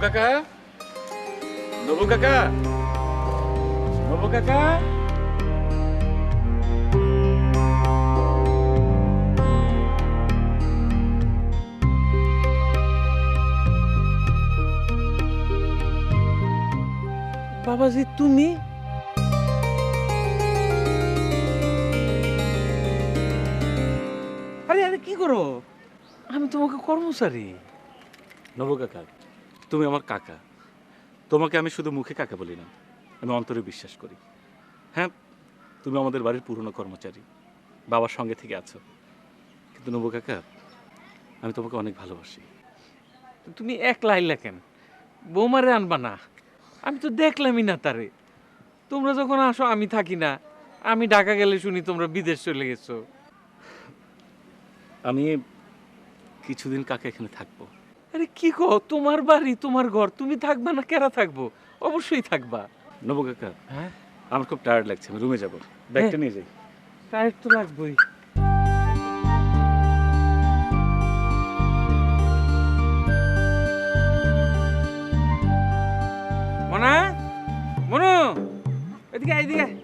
কাকা, নবু কাকা, নবু কাকা। বাবাজি তুমি? আরে আরে কি করো? আমি তোমাকে কর্মচারী। নবু কাকা, তুমি আমার কাকা। তোমাকে আমি শুধু মুখে কাকা বলি না, আমি অন্তরে বিশ্বাস করি। হ্যাঁ, তুমি আমাদের বাড়ির পুরনো কর্মচারী, বাবার সঙ্গে থেকে আছো। কিন্তু নবু কাকা, আমি তোমাকে অনেক ভালোবাসি। তুমি একলা আইলা কেন? বৌমারে আনবা না? আমি তো দেখলামই না তারে। তোমরা যখন আসো আমি থাকি না। আমি ঢাকা গেলে শুনি তোমরা বিদেশ চলে গেছো। আমি কিছুদিন কাকা এখানে থাকবো। আরে কি কো? তোমার বাড়ি, তোমার ঘর, তুমি থাকবা না কেরা থাকবো? অবশ্যই থাকবা। নবু কাকা, হ্যাঁ, আমার খুব টায়ার্ড লাগছে, আমি রুমে যাবো। ব্যাগটা নিয়ে যাই। টাইট তো লাগবেই। মনা, মনু, এদিকে আয়, এদিকে আয়।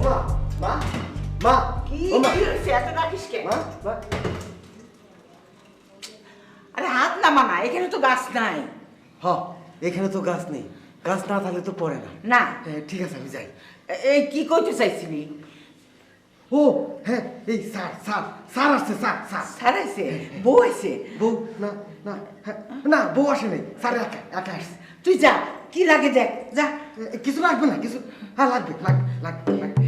মা মা মা কি ও মা কি হয়েছে? এত ডাকিস কেন? মা মা আরে হাত নামা না, এখানে তো গাছ নাই। হ এখানে তো গাছ নেই, গাছ না থাকলে তো পড়ে না। না। ঠিক আছে আমি যাই। এই কি কইতে চাইছিলি? ও হ্যাঁ, এই স্যার স্যার স্যার আসছে, স্যার স্যার। স্যার আইছে? বউ আইছে? বউ না না হ্যাঁ, না বউ আসে নাই, স্যার একা একা আসছে। তুই যা, কি লাগে দেখ, যা। কিছু লাগবে না, কিছু হ্যাঁ লাগবে লাগবে লাগবে লাগবে।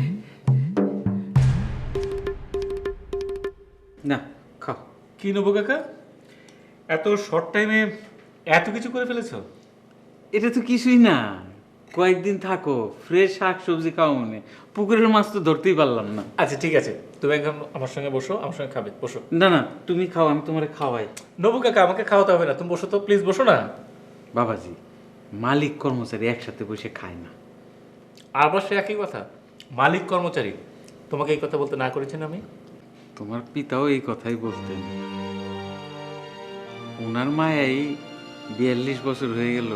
না, খাও। কি নবু কাকা, এত শর্ট টাইমে এত কিছু করে ফেলেছো? এটা তো কিছুই না। কয়েকদিন থাকো, ফ্রেশ শাক সবজি খাও মনে। পুকুরের মাছ তো ধরতেই পারলাম না। আচ্ছা ঠিক আছে, তুমি এখন আমার সঙ্গে বসো, আমার সঙ্গে খাবে, বসো। না না, তুমি খাও, আমি তোমারে খাওয়াই। নবু কাকা, আমাকে খাওয়াতে হবে না, তুমি বসো তো, প্লিজ বসো না। বাবাজি, মালিক কর্মচারী একসাথে বসে খায় না। আবার সে একই কথা, মালিক কর্মচারী। তোমাকে এই কথা বলতে না করেছেন আমি? তোমার পিতাও এই কথাই বলতেন। ওনার মায়াই 42 বছর হয়ে গেল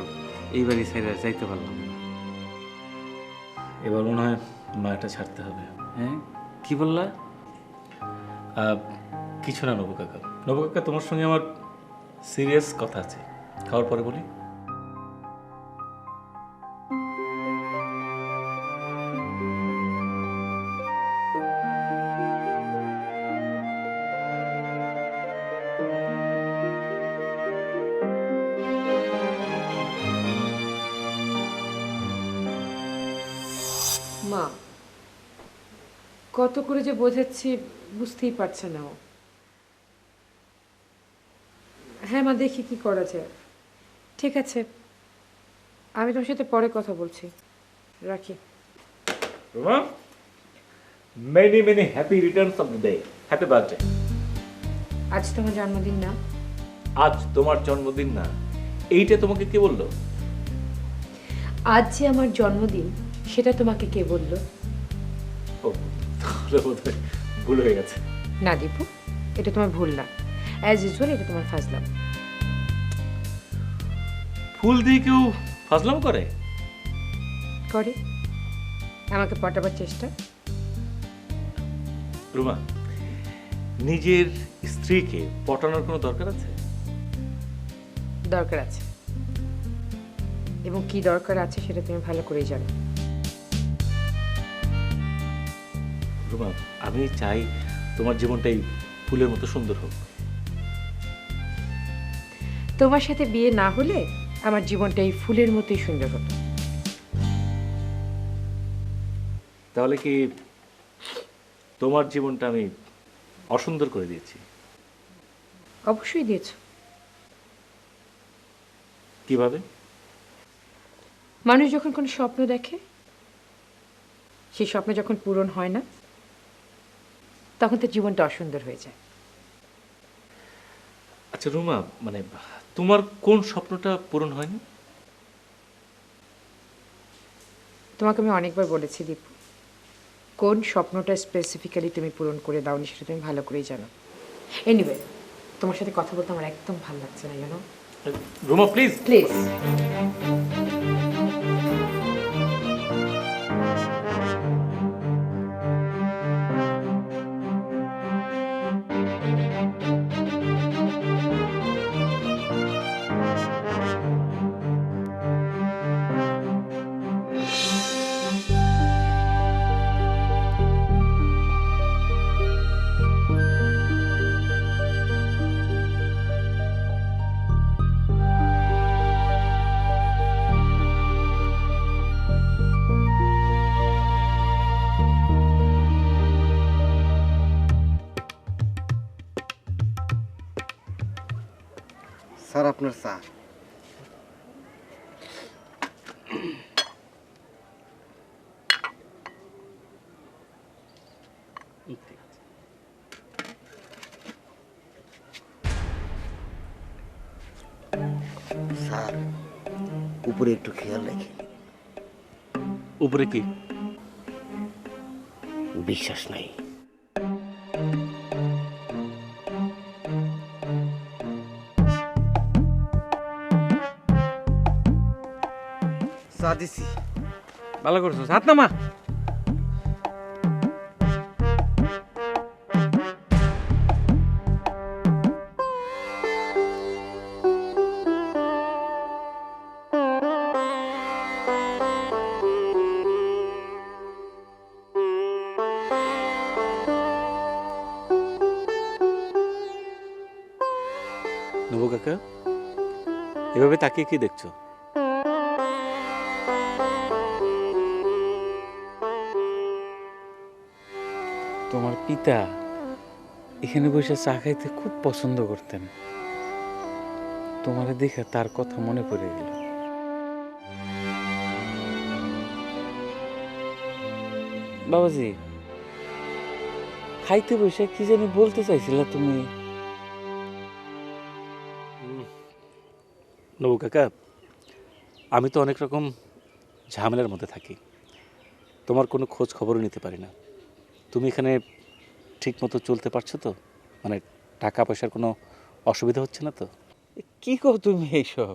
এই বাড়ি ছেড়ে আর যাইতে পারলাম না। এবার মনে হয় মায়াটা ছাড়তে হবে। হ্যাঁ, কি বললা? কিছু না নবু কাকা। নবু কাকা, তোমার সঙ্গে আমার সিরিয়াস কথা আছে, খাওয়ার পরে বলি। মা, কত করে যে বোঝাচ্ছি বুঝতেই পারছে না ও। হ্যাঁ মা, দেখি কি করা যায়। ঠিক আছে, আমি তোমার সাথে পরে কথা বলছি, রাখি। Ruma, many many happy Returns of the day. Happy birthday. আজ তোমার জন্মদিন না? আজ তোমার জন্মদিন না, এইটা তোমাকে কে বললো? আজ যে আমার জন্মদিন সেটা তোমাকে কে বললো? ও, তাহলে বোধহয় ভুল হয়ে গেছে। না দীপু, এটা তোমার ভুল না। অ্যাজ ইউজুয়াল এটা তোমার ফাজলাম। ফুল দিয়ে কেউ ফাজলাম করে? করে আমাকে পটাবার চেষ্টা। রুমা, নিজের স্ত্রীকে পটানোর কোনো দরকার আছে? দরকার আছে, এবং কি দরকার আছে সেটা তুমি ভালো করেই জানো। রুমা, আমি চাই তোমার জীবনটাই ফুলের মতো সুন্দর হোক। তোমার সাথে বিয়ে না হলে আমার জীবনটা এই ফুলের মতোই সুন্দর হতো। তাহলে কি তোমার জীবনটা আমি অসুন্দর করে দিয়েছি? অবশ্যই দিয়েছো। কিভাবে? মানুষ যখন কোনো স্বপ্ন দেখে সেই স্বপ্ন যখন পূরণ হয় না, তখন তো জীবনটা অসুন্দর হয়ে যায়। আচ্ছা রুমা, মানে তোমার কোন স্বপ্নটা পূরণ হয়নি? তোমাকে আমি অনেকবার বলেছি দীপু, কোন স্বপ্নটা স্পেসিফিক্যালি তুমি পূরণ করে দাওনি সেটা তুমি ভালো করেই জানো। এনিওয়ে, তোমার সাথে কথা বলতে আমার একদম ভালো লাগছে না, জানো। রুমা প্লিজ। প্লিজ। স্যার আপনার চা। স্যার উপরে একটু খেয়াল রাখেন। উপরে কি? বিশ্বাস নাই। চা দিছি। ভালো করছো, হাত নামা। নবু কাকা, এভাবে তাকিয়ে কি দেখছো? তোমার পিতা এখানে বসে চা খাইতে খুব পছন্দ করতেন। তোমারে দেখে তার কথা মনে পড়ে গেল। বাবাজি, খাইতে বসে কি জানি বলতে চাইছিলা তুমি? নবু কাকা, আমি তো অনেক রকম ঝামেলার মধ্যে থাকি, তোমার কোনো খোঁজ খবরও নিতে পারি না। তুমি এখানে ঠিক মতো চলতে পারছো তো? মানে টাকা পয়সার কোনো অসুবিধা হচ্ছে না তো? কি কো তুমি এইসব?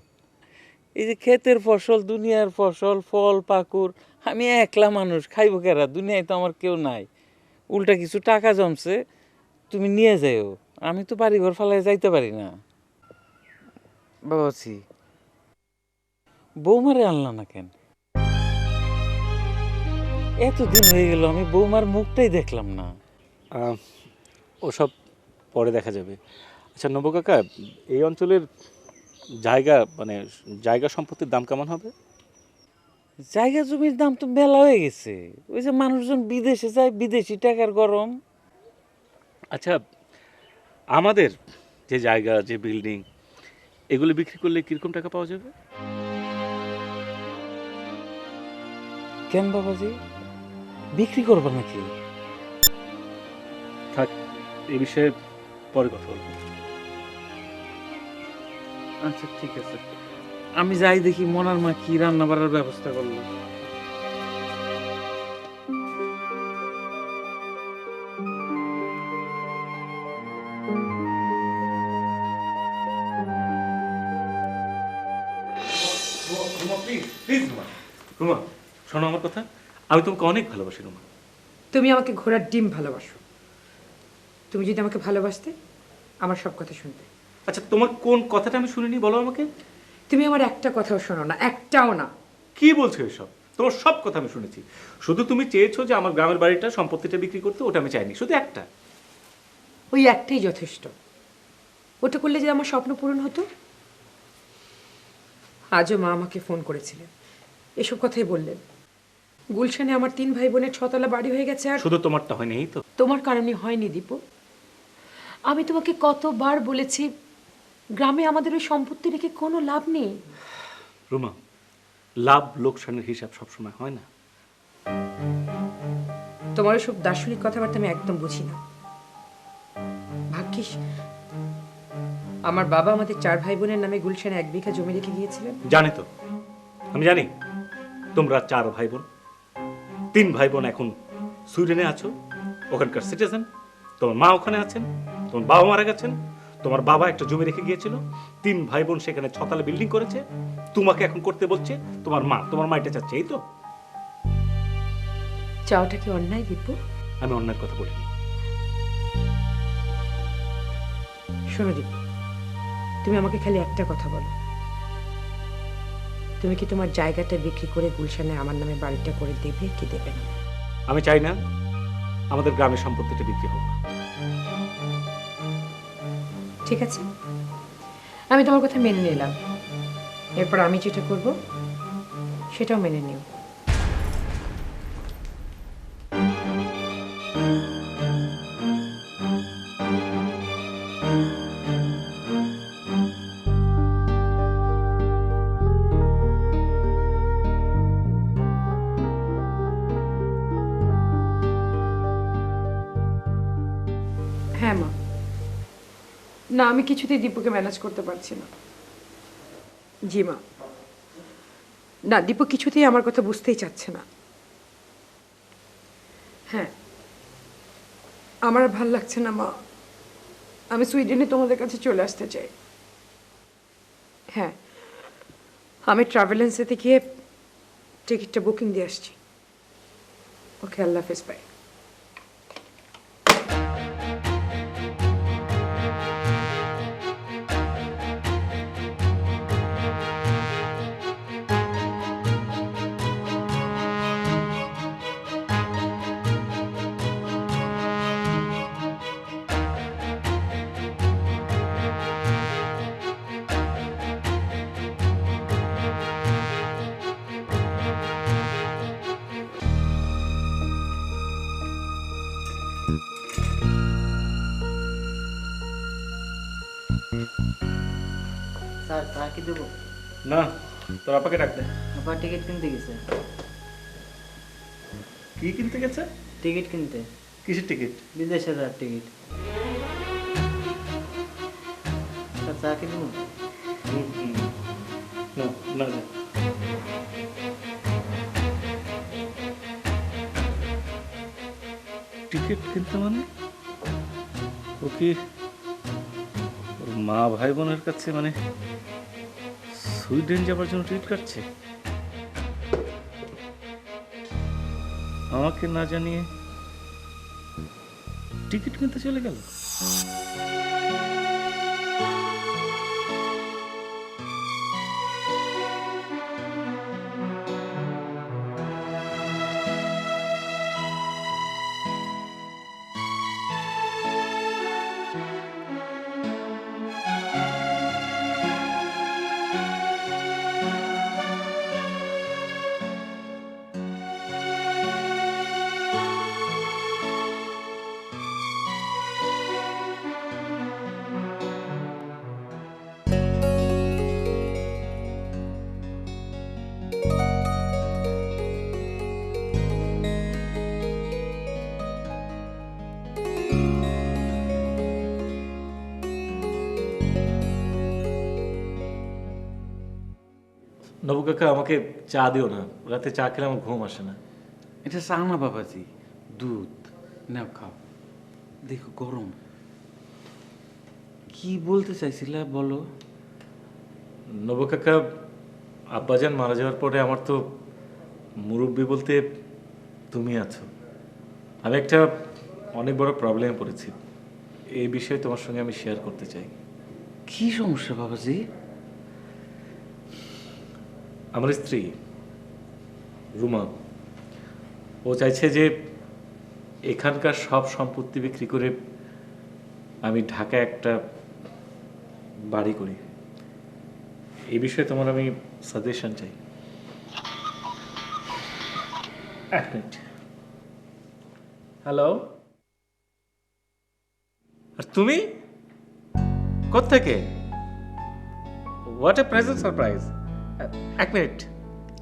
এই যে ক্ষেতের ফসল, দুনিয়ার ফসল, ফল পাকুর, আমি একলা মানুষ, খাইব কেরা? দুনিয়ায় তো আমার কেউ নাই। উল্টা কিছু টাকা জমছে, তুমি নিয়ে যাও। আমি তো বাড়ি ঘর ফালায় যাইতে পারি না। বাবাজি, বৌমারে আনলা না কেন? এতদিন হয়ে গেল আমি বৌমার মুখটাই দেখলাম না। ওসব পরে দেখা যাবে। আচ্ছা নবু কাকা, এই অঞ্চলের জায়গা, মানে জায়গা সম্পত্তির দাম কেমন হবে? জায়গা জমির দাম তো মেলা হয়ে গেছে। ওই যে মানুষজন বিদেশে যায়, বিদেশি টাকার গরম। আচ্ছা, আমাদের যে জায়গা, যে বিল্ডিং, এগুলো বিক্রি করলে কীরকম টাকা পাওয়া যাবে? কেন বাবাজি, বিক্রি করবা নাকি? থাক, এই বিষয়ে পরে কথা বলবো। আচ্ছা ঠিক আছে, আমি যাই দেখি মনার মা কি রান্না বাড়ার ব্যবস্থা করলো। রুমা প্লিজ, প্লিজ রুমা, রুমা শোনো আমার কথা, আমি তোমাকে অনেক ভালোবাসি রুমা। তুমি আমাকে ঘোড়ার ডিম ভালোবাসো। তুমি যদি আমাকে ভালোবাসতে, আমার সব কথা শুনতে। আচ্ছা, তোমার কোন কথাটা আমি শুনিনি বলো আমাকে? তুমি আমার একটা কথাও শোনো না, একটাও না। কি বলছো এসব? তোমার সব কথা আমি শুনেছি। শুধু তুমি চেয়েছো যে আমার গ্রামের বাড়িটা, সম্পত্তিটা বিক্রি করতে, ওটা আমি চাইনি, শুধু একটা। ওই একটাই যথেষ্ট। ওটা করলে যে আমার স্বপ্ন পূরণ হতো। আজও মা আমাকে ফোন করেছিলেন, এসব কথাই বললেন। গুলশানে আমার 3 ভাই বোনের 6 তলা বাড়ি হয়ে গেছে। আর শুধু তোমারটা হয়নি, এই তো। তোমার কারণে হয়নি দীপু। আমি তোমাকে কতবার বলেছি, গ্রামে আমাদের ওই সম্পত্তি রেখে কোনো লাভ নেই। রুমা, লাভ লোকসানের হিসাব সবসময় হয় না। তোমার সব দার্শনিক কথাবার্তা আমি একদম বুঝি না। ভাগ্যিস আমার বাবা আমাদের 4 ভাই বোনের নামে গুলশানে 1 বিঘা জমি রেখে গিয়েছিলেন। জানি তো, আমি জানি তোমরা 4 ভাই বোন। 3 ভাই বোন এখন সুইডেনে আছো, ওখানকার সিটিজেন। তোমার মা ওখানে আছেন, তোমার বাবা মারা গেছেন, তোমার বাবা একটা জমি রেখে গিয়েছিল। 3 ভাই বোন সেখানে 6 তলা বিল্ডিং করেছে। তোমাকে এখন করতে বলছে তোমার মা এটা চাচ্ছে, এই তো? চাওয়াটা কি অন্যায় দীপু? আমি অন্যায় কথা বলিনি। শোনো দীপু, তুমি আমাকে খালি একটা কথা বলো, তুমি কি তোমার জায়গাটা বিক্রি করে গুলশানে আমার নামে বাড়িটা করে দেবে কি দেবে না? আমি চাই না আমাদের গ্রামের সম্পত্তিটা বিক্রি হোক। ঠিক আছে, আমি তোমার কথা মেনে নিলাম। এরপর আমি যেটা করব সেটাও মেনে নিও। হ্যাঁ মা, না আমি কিছুতেই দীপুকে ম্যানেজ করতে পারছি না। জি মা, না দীপু কিছুতেই আমার কথা বুঝতেই চাচ্ছে না। হ্যাঁ, আমার আর ভাল লাগছে না মা, আমি সুইডেনে তোমাদের কাছে চলে আসতে চাই। হ্যাঁ, আমি ট্রাভেল এজেন্সিতে গিয়ে টিকিটটা বুকিং দিয়ে আসছি। ওকে, আল্লাহ হাফেজ, বাই। স্যার চা কি দেবো? না, তোর আপাকে ডাক দে। আবার টিকিট কিনতে গেছে। কি কিনতে গেছে? টিকিট কিনতে। কিসের টিকিট? বিদেশে যাওয়ার টিকিট। স্যার চা কি দেবো? না না না। টিকিট কিনতে মানে ওকে ওর মা ভাই বোনের কাছে মানে সুইডেন যাবার জন্য টিকিট কাটছে, আমাকে না জানিয়ে টিকিট কিনতে চলে গেল। নবু কাকা, আমাকে চা দিও না, রাতে চা খেলে আমার ঘুম আসে না। এটা চা না বাবাজি, দুধ নাও খাও। দেখো গরম। কি বলতে চাইছিলা বলো? নবু কাকা, আব্বাজান মারা যাওয়ার পরে আমার তো মুরব্বী বলতে তুমি আছো। আমি একটা অনেক বড় প্রবলেমে পড়েছি, এই বিষয়ে তোমার সঙ্গে আমি শেয়ার করতে চাই। কি সমস্যা বাবাজি? আমার স্ত্রী রুমা, ও চাইছে যে এখানকার সব সম্পত্তি বিক্রি করে আমি ঢাকায় একটা বাড়ি করি। এই বিষয়ে তোমার আমি সাজেশন চাই। এক মিনিট। হ্যালো, আর তুমি কোত্থেকে? What a present surprise. এক মিনিট।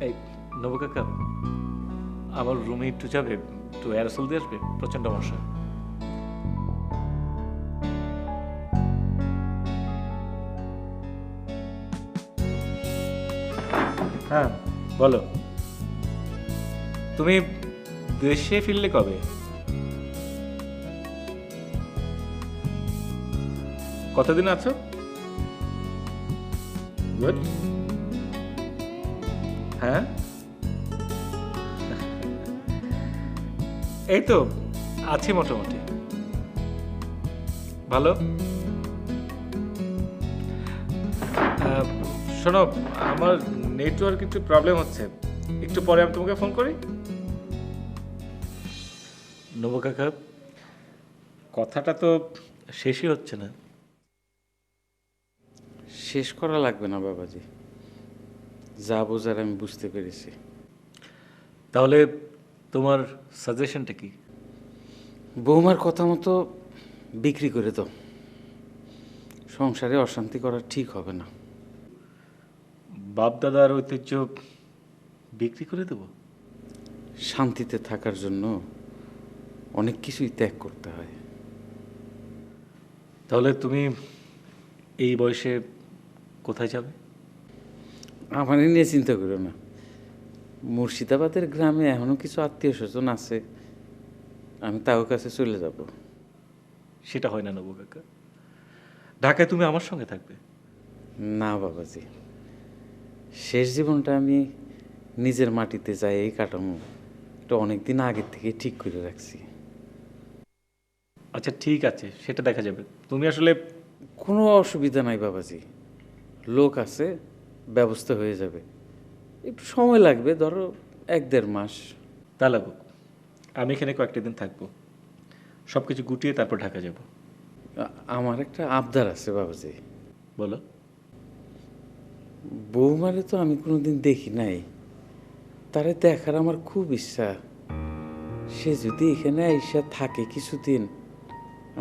এই নবু কাকা, আমার রুমে একটু যাবে, একটু অ্যারোসল দিয়ে আসবে, প্রচণ্ড মশা। হ্যাঁ বলো, তুমি দেশে ফিরলে কবে? কতদিন আছো? গুড। হ্যাঁ এই তো আছি মোটামুটি ভালো। শোনো, আমার নেটওয়ার্ক একটু প্রবলেম হচ্ছে, একটু পরে আমি তোমাকে ফোন করি। নবু কাকা, কথাটা তো শেষই হচ্ছে না। শেষ করা লাগবে না বাবাজি, যা বোঝার আমি বুঝতে পেরেছি। তাহলে তোমার সাজেশনটা কি? বৌমার কথা মতো বিক্রি করে দাও, সংসারে অশান্তি করা ঠিক হবে না। বাপ দাদার ঐতিহ্য বিক্রি করে দেবো? শান্তিতে থাকার জন্য অনেক কিছুই ত্যাগ করতে হয়। তাহলে তুমি এই বয়সে কোথায় যাবে? আমার নিয়ে চিন্তা করো না, মুর্শিদাবাদের গ্রামে এখনো কিছু আত্মীয় স্বজন আছে, আমি তাও কাছে চলে যাব। সেটা হয় না নবু কাকা, ঢাকায় তুমি আমার সঙ্গে থাকবে। না বাবাজি, শেষ জীবনটা আমি নিজের মাটিতে যাই এই কাটামো, এটা অনেকদিন আগের থেকে ঠিক করে রাখছি। আচ্ছা ঠিক আছে, সেটা দেখা যাবে। তুমি আসলে কোনো অসুবিধা নাই বাবাজি, লোক আছে, ব্যবস্থা হয়ে যাবে। একটু সময় লাগবে, ধরো 1-1.5 মাস। তা লাগুক, আমি এখানে কয়েকটা দিন থাকবো, সব কিছু গুটিয়ে তারপর ঢাকা যাব। আমার একটা আবদার আছে বাবাজি। বলো। বৌমারে তো আমি কোনোদিন দেখি নাই, তারে দেখার আমার খুব ইচ্ছা। সে যদি এখানে আইসা থাকে কিছুদিন,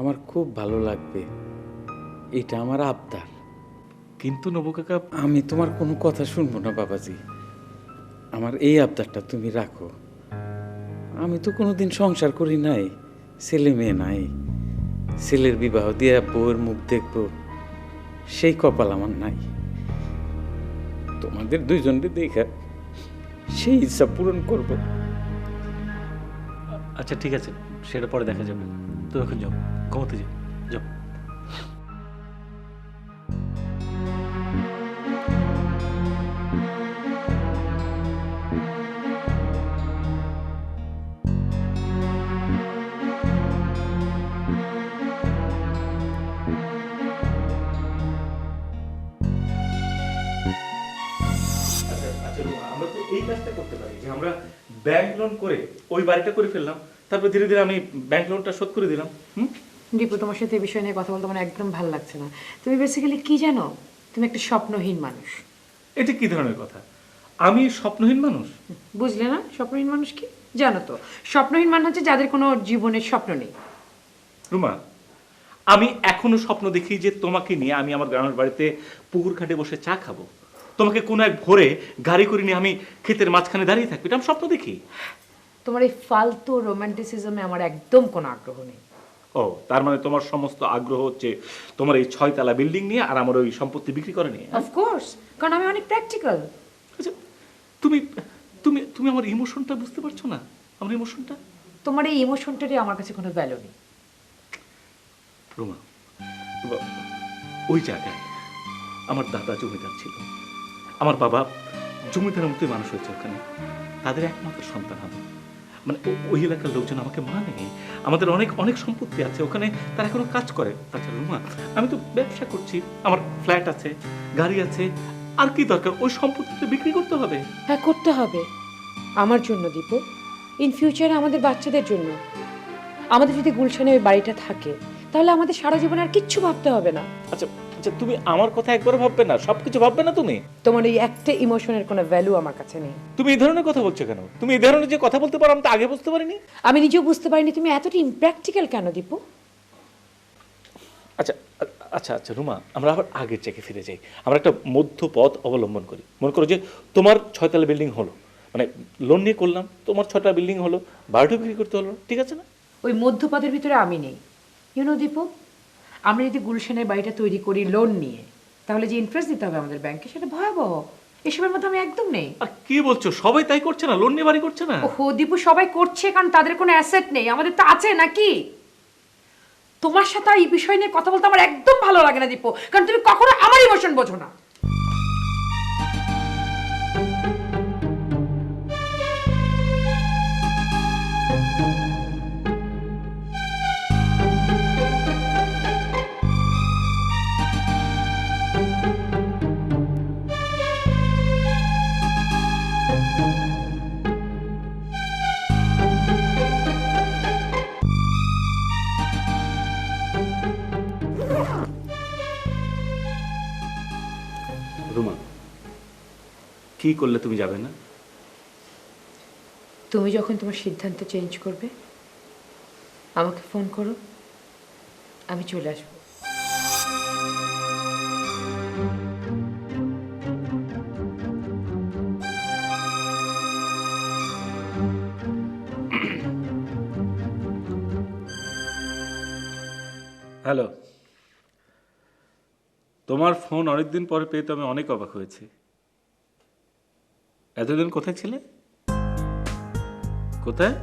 আমার খুব ভালো লাগবে, এটা আমার আবদার। কিন্তু নবু কাকা, আমি তোমার কোনো কথা শুনবো না বাবাজি, আমার এই আবদারটা তুমি রাখো। আমি তো কোনোদিন সংসার করি নাই, ছেলে মেয়ে নাই, ছেলের বিবাহ দিয়ে বউয়ের মুখ দেখবো সেই কপাল আমার নাই। তোমাদের দুইজনকে দেখা সেই ইচ্ছা পূরণ করব। আচ্ছা ঠিক আছে, সেটা পরে দেখা যাবে। তুমি এখন যাও, ঘুমোতে যাও, যাও। আমরা তো এই কাজটা করতে পারি যে আমরা ব্যাংক লোন করে ওই বাড়িটা করে ফেললাম, তারপর ধীরে ধীরে আমি ব্যাংক লোনটা শোধ করে দিলাম। দীপু, তোমার সাথে এই বিষয় নিয়ে কথা বলতে আমার একদম ভালো লাগছে না। তুমি বেসিক্যালি কি জানো? তুমি একটা স্বপ্নহীন মানুষ। এটা কি ধরনের কথা? আমি স্বপ্নহীন মানুষ? বুঝলে না স্বপ্নহীন মানুষ কি? জানো তো, স্বপ্নহীন মানুষ হচ্ছে যাদের কোনো জীবনের স্বপ্ন নেই। রুমা, আমি এখনো স্বপ্ন দেখি যে তোমাকে নিয়ে আমি আমার গ্রামের বাড়িতে পুকুর ঘাটে বসে চা খাবো, তোমাকে কোনো এক ভোরে গাড়ি করে নিয়ে আমি ক্ষেতের মাঝখানে দাঁড়িয়ে থাকবো, এটা আমি স্বপ্ন দেখি। তোমার এই ফালতু রোমান্টিসিজমে আমার একদম কোনো আগ্রহ নেই। ও, তার মানে তোমার সমস্ত আগ্রহ হচ্ছে তোমার এই 6 তলা বিল্ডিং নিয়ে আর আমার ওই সম্পত্তি বিক্রি করে নিয়ে। অফকোর্স, কারণ আমি অনেক প্র্যাকটিক্যাল। আচ্ছা, তুমি তুমি তুমি আমার ইমোশনটা বুঝতে পারছো না? আমার ইমোশনটা, তোমার এই ইমোশনটারই আমার কাছে কোনো ভ্যালু নেই। রুমা, ওই জায়গায় আমার দাদা জমিদার ছিল, আমার বাবা জমিদারের মতোই মানুষ হয়েছে ওখানে, তাদের একমাত্র সন্তান আমি। মানে ওই এলাকার লোকজন আমাকে মানে, আমাদের অনেক অনেক সম্পত্তি আছে ওখানে, তারা এখনো কাজ করে। তাছাড়া রুমা, আমি তো ব্যবসা করছি, আমার ফ্ল্যাট আছে, গাড়ি আছে, আর কি দরকার? ওই সম্পত্তিটা বিক্রি করতে হবে। হ্যাঁ, করতে হবে। আমার জন্য দীপু, ইন ফিউচারে আমাদের বাচ্চাদের জন্য। আমাদের যদি গুলশানে ওই বাড়িটা থাকে, তাহলে আমাদের সারা জীবন আর কিচ্ছু ভাবতে হবে না। আচ্ছা আচ্ছা, তুমি আমার কথা একবার ভাববে না? সবকিছু ভাববে না তুমি? তোমার এই একটা ইমোশনের কোনো ভ্যালু আমার কাছে নেই। তুমি এই ধরনের কথা বলছো কেন? তুমি এই ধরনের যে কথা বলতে পারো আমি তো আগে বুঝতে পারিনি। আমি নিজেও বুঝতে পারিনি তুমি এতটা ইমপ্র্যাকটিক্যাল কেন দীপু। আচ্ছা আচ্ছা আচ্ছা রুমা, আমরা আবার আগের জায়গায় ফিরে যাই। আমরা একটা মধ্য পথ অবলম্বন করি। মনে করো যে তোমার 6 তলা বিল্ডিং হলো, মানে লোন নিয়ে করলাম, তোমার 6টা বিল্ডিং হলো, 12টা বিক্রি করতে হলো, ঠিক আছে না? ওই মধ্যপদের ভিতরে আমি নেই। ইউনো দীপু, আমরা যদি গুলশানের বাড়িটা তৈরি করি লোন নিয়ে, তাহলে যে ইন্টারেস্ট দিতে হবে আমাদের ব্যাংকে সেটা ভয়াবহ। এসবের মধ্যে আমি একদম নেই। আর কি বলছো, সবাই তাই করছে না, লোন নিয়ে বাড়ি করছে না? ওহো দীপু, সবাই করছে কারণ তাদের কোনো অ্যাসেট নেই, আমাদের তো আছে নাকি? তোমার সাথে এই বিষয় নিয়ে কথা বলতে আমার একদম ভালো লাগে না দীপু, কারণ তুমি কখনো আমার ইমোশন বোঝো না। রুমা, কি করলে তুমি যাবে না? তুমি যখন তোমার সিদ্ধান্ত চেঞ্জ করবে আমাকে ফোন করো, আমি চলে আসবো। হ্যালো, তোমার ফোন অনেকদিন পরে পেয়ে তো আমি অনেক অবাক হয়েছি। এতদিন কোথায় ছিলে? কোথায়?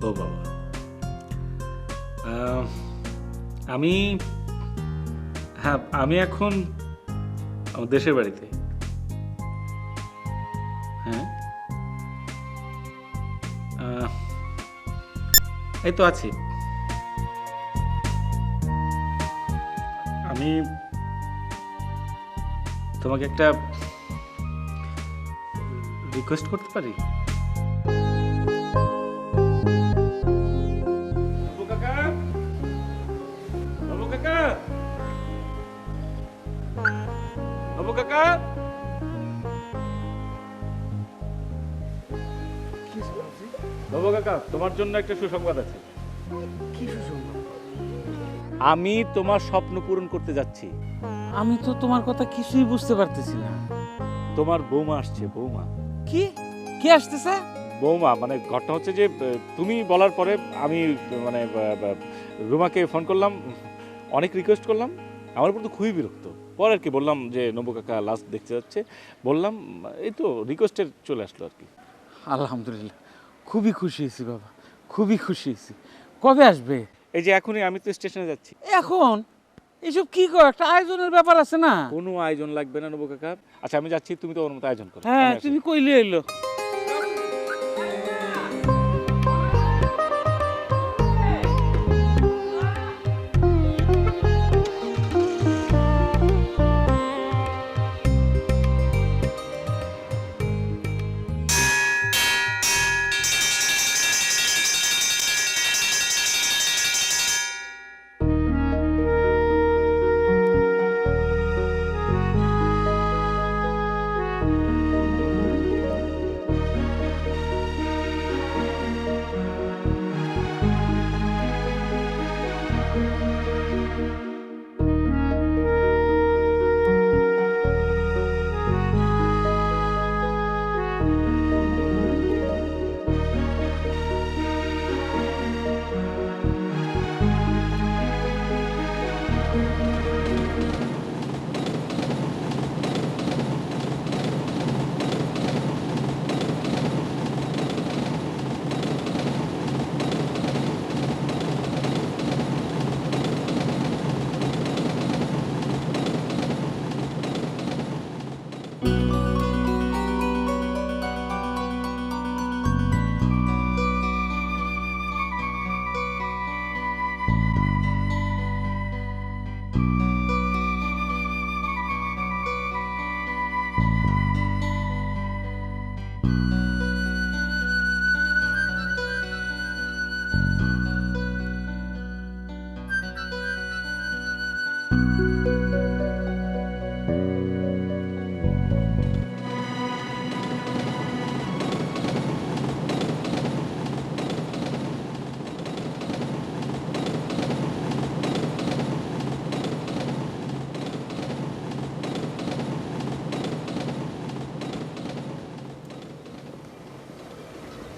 ও বাবা, আমি, হ্যাঁ আমি এখন আমার দেশের বাড়িতে। হ্যাঁ, এই তো আছি। আমি তোমাকে একটা রিকোয়েস্ট করতে পারি? বাবু কাকা, বাবু কাকা, বাবু কাকা, বাবু কাকা, তোমার জন্য একটা সুসংবাদ আছে। কি সুসংবাদ? আমি তোমার স্বপ্ন পূরণ করতে যাচ্ছি। আমি তো তোমার কথা কিছুই বুঝতে পারতেছি না। তোমার বৌমা আসছে। বৌমা? কি কে আসতেছে? বৌমা মানে ঘটনা হচ্ছে যে তুমি বলার পরে আমি মানে রুমাকে ফোন করলাম, অনেক রিকোয়েস্ট করলাম, আমার উপর তো খুবই বিরক্ত। পরে আর কি বললাম যে নবু কাকা লাস্ট দেখতে যাচ্ছে, বললাম, এই তো রিকোয়েস্টের চলে আসলো আর কি। আলহামদুলিল্লাহ, খুবই খুশি হয়েছি বাবা, খুবই খুশি হয়েছি। কবে আসবে? এই যে এখনই আমি তো স্টেশনে যাচ্ছি। এখন এসব কি কর, একটা আয়োজনের ব্যাপার আছে না? কোনো আয়োজন লাগবে না নবু কাকা। আচ্ছা আমি যাচ্ছি, তুমি তো ওর মতো আয়োজন করো। হ্যাঁ, আমি আসি। তুমি কইলে এলো।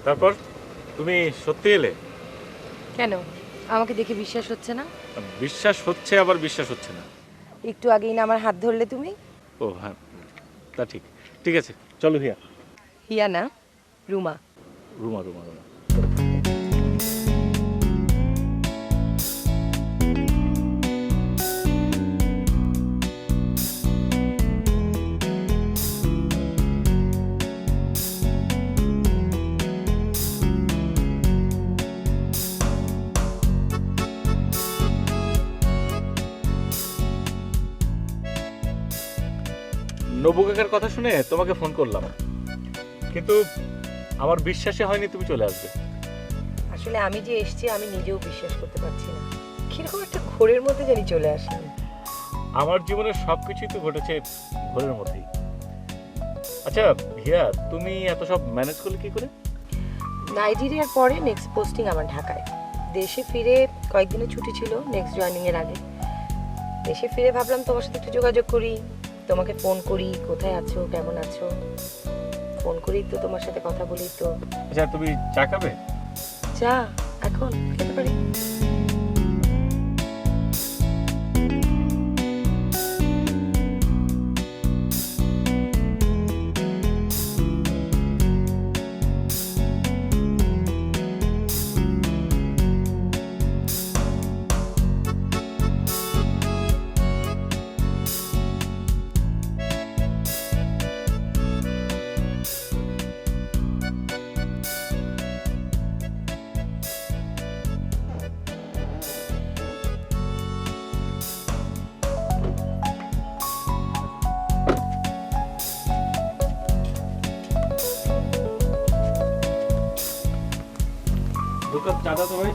তারপর তুমি সত্যি এলে? কেন আমাকে দেখে বিশ্বাস হচ্ছে না? বিশ্বাস হচ্ছে, আবার বিশ্বাস হচ্ছে না। একটু আগেই না আমার হাত ধরলে তুমি। ও হ্যাঁ, তা ঠিক। ঠিক আছে, চলো হিয়া। হিয়া না, রুমা। রুমা রুমা রুমা। নবু কাকার কথা শুনে তোমাকে ফোন করলাম, কিন্তু আমার বিশ্বাসই হয়নি তুমি চলে আসবে। আসলে আমি যে এসেছি আমি নিজেও বিশ্বাস করতে পারছি না। কিরকম একটা ঘোরের মধ্যে জানি চলে আসলাম। আমার জীবনের সবকিছুই তো ঘটেছে ঘোরের মধ্যেই। আচ্ছা হিয়া, তুমি এত সব ম্যানেজ করলে কি করে? নাইজেরিয়ার পরে নেক্সট পোস্টিং আমার ঢাকায়। দেশে ফিরে কয়েকদিনের ছুটি ছিল নেক্সট জয়েনিং এর আগে। দেশে ফিরে ভাবলাম তোমার সাথে একটু যোগাযোগ করি, তোমাকে ফোন করি, কোথায় আছো, কেমন আছো। ফোন করি তো তোমার সাথে কথা বলি তো। আচ্ছা তুমি চা খাবে? চা এখন খেতে পারি? দু কাপ চা দাও তো ভাই।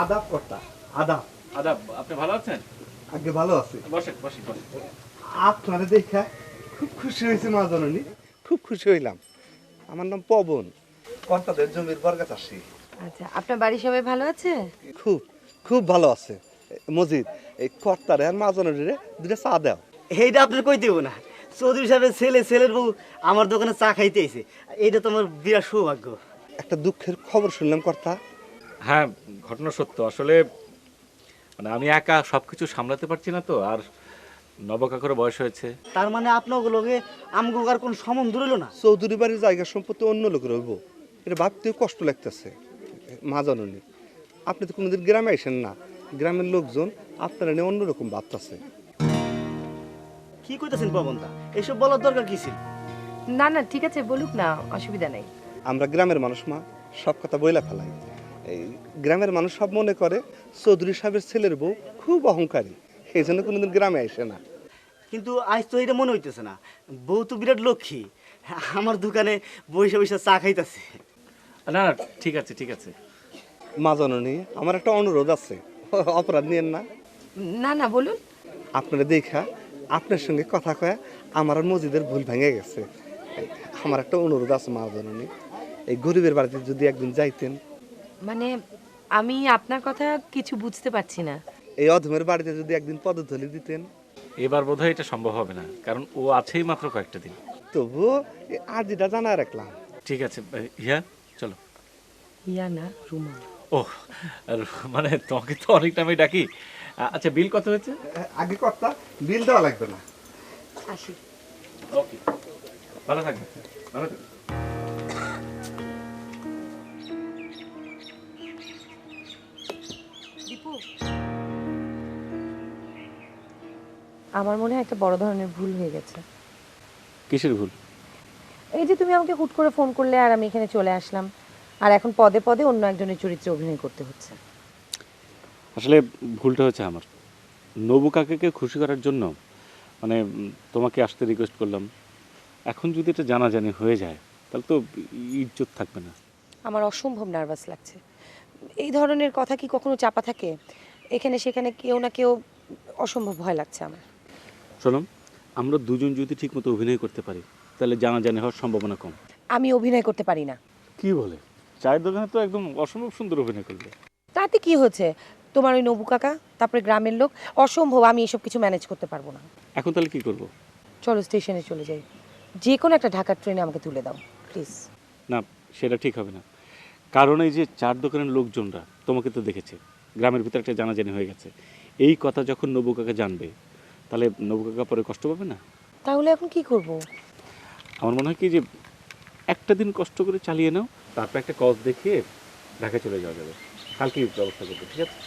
আদাব কর্তা, আদাব। আদাব। আপনি ভালো আছেন? আগে ভালো আছে। বসেন বসেন বসেন। আপনারে দেখা খুব খুশি হয়েছে মা জননী, খুব খুশি হইলাম। আমার নাম পবন, কর্তাদের জমির বরগাত আসি। আচ্ছা, আপনার বাড়ির সবাই ভালো আছে? খুব খুব ভালো আছে। মজিদ, এই কর্তারে আর মা জননীরে দুটা চা দাও। এইটা আপনার কই দেবো না। চৌধুরী সাহেবের ছেলে, ছেলের বউ আমার দোকানে চা খাইতে এসে, এইটা তো আমার বিরাট সৌভাগ্য। একটা দুঃখের খবর শুনলাম কর্তা। হ্যাঁ, ঘটনা সত্য। আসলে মানে আমি একা সবকিছু সামলাতে পারছি না তো, আর নবকাকুর বয়স হয়েছে। তার মানে আপনাগুলোকে আমগো আর কোন সম্বন্ধ রইল না? চৌধুরী বাড়ির জায়গা সম্পত্তি অন্য লোকের হইব, এটা ভাবতেও কষ্ট লাগতেছে। মা জননী, আপনি তো কোনোদিন গ্রামে আসেন না, গ্রামের লোকজন আপনারা নিয়ে অন্যরকম ভাবতেছে। কি কইতাছেন পবনদা? এইসব বলার দরকার কি ছিল? না না, ঠিক আছে, বলুক না, অসুবিধা নাই। আমরা গ্রামের মানুষ মা, সব কথা বইলা ফেলাই। এই গ্রামের মানুষ সব মনে করে চৌধুরী সাহেবের ছেলের বউ খুব অহংকারী, এই জন্য কোনোদিন গ্রামে আসে না। কিন্তু আজ তো এটা মনে হইতেছে না। বউ তো বিরাট লক্ষ্মী, আমার দোকানে বইসা বইসা চা খাইতাছে। না না, ঠিক আছে ঠিক আছে। মা জননী, আমার একটা অনুরোধ আছে, অপরাধ নিয়েন না। না না, বলুন। আপনারা দেখা আপনার সঙ্গে কথা কয়া আমার আর মসজিদের ভুল ভেঙে গেছে। আমার একটা অনুরোধ আছে মা জননী, এই গরিবের বাড়িতে যদি একদিন যাইতেন। মানে আমি আপনার কথা কিছু বুঝতে পারছি না। এই অধমের বাড়িতে যদি একদিন পদধূলি দিতেন। এবার বোধহয় এটা সম্ভব হবে না, কারণ ও আছেই মাত্র কয়েকটা দিন। তবু আরজিটা জানা রাখলাম। ঠিক আছে হিয়া, চলো। ইয়া না, রুমা। ও আর মানে তোমাকে তো অনেক টাইমে ডাকি। আচ্ছা বিল কত হয়েছে? আগে কর্তা, বিল দেওয়া লাগবে না। আসি। ওকে, ভালো থাকবে। ভালো থাকবে। দীপু, আমার মনে হয় একটা বড় ধরনের ভুল হয়ে গেছে। কিসের ভুল? এই যে তুমি আমাকে হুট করে ফোন করলে আর আমি এখানে চলে আসলাম, আর এখন পদে পদে অন্য একজনের চরিত্রে অভিনয় করতে হচ্ছে। আসলে ভুলটা হচ্ছে আমার। নবু কাকাকে খুশি করার জন্য মানে তোমাকে আসতে রিকোয়েস্ট করলাম। এখন যদি এটা জানাজানি হয়ে যায় তাহলে তো ইজ্জত থাকবে না। আমার অসম্ভব নার্ভাস লাগছে। এই ধরনের কথা কি কখনো চাপা থাকে? এখানে সেখানে কেউ না কেউ, অসম্ভব ভয় লাগছে আমার। শোনো, আমরা দুজন যদি ঠিকমতো অভিনয় করতে পারি তাহলে জানাজানি হওয়ার সম্ভাবনা কম। আমি অভিনয় করতে পারি না। কি বলে? চায়ের দোকানে তো একদম অসম্ভব সুন্দর অভিনয় করবে। তাতে কি হচ্ছে? তোমার ওই নবু কাকা, তারপরে গ্রামের লোক, অসম্ভব। আমি এসব কিছু ম্যানেজ করতে পারবো না। এখন তাহলে কি করব? চলো স্টেশনে চলে যাই, যে কোনো একটা ঢাকার ট্রেনে আমাকে তুলে দাও প্লিজ। না, সেটা ঠিক হবে না। কারণ এই যে চার দোকানের লোকজনরা তোমাকে তো দেখেছে, গ্রামের ভিতরে একটা জানাজানি হয়ে গেছে। এই কথা যখন নবু কাকা জানবে, তাহলে নবু কাকা পরে কষ্ট পাবে না? তাহলে এখন কি করব? আমার মনে হয় কি যে একটা দিন কষ্ট করে চালিয়ে নাও, তারপর একটা কজ দেখিয়ে ঢাকা চলে যাওয়া যাবে। কালকে ব্যবস্থা করবে, ঠিক আছে?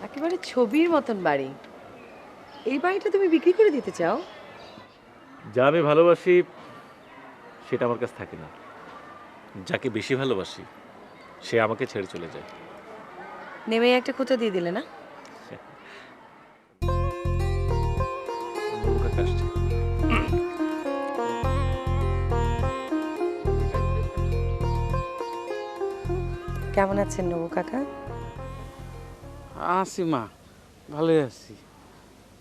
একেবারে ছবির মতন বাড়ি। এই বাড়িটা তুমি বিক্রি করে দিতে চাও? যা আমি ভালোবাসি সেটা আমার কাছে থাকে না। যাকে বেশি ভালোবাসি সে আমাকে ছেড়ে চলে যায়। নেমে একটা খোঁচা দিয়ে দিলে না? নবু কাকা আসছে। কেমন আছেন নবু কাকা? আছি মা, ভালোই আছি।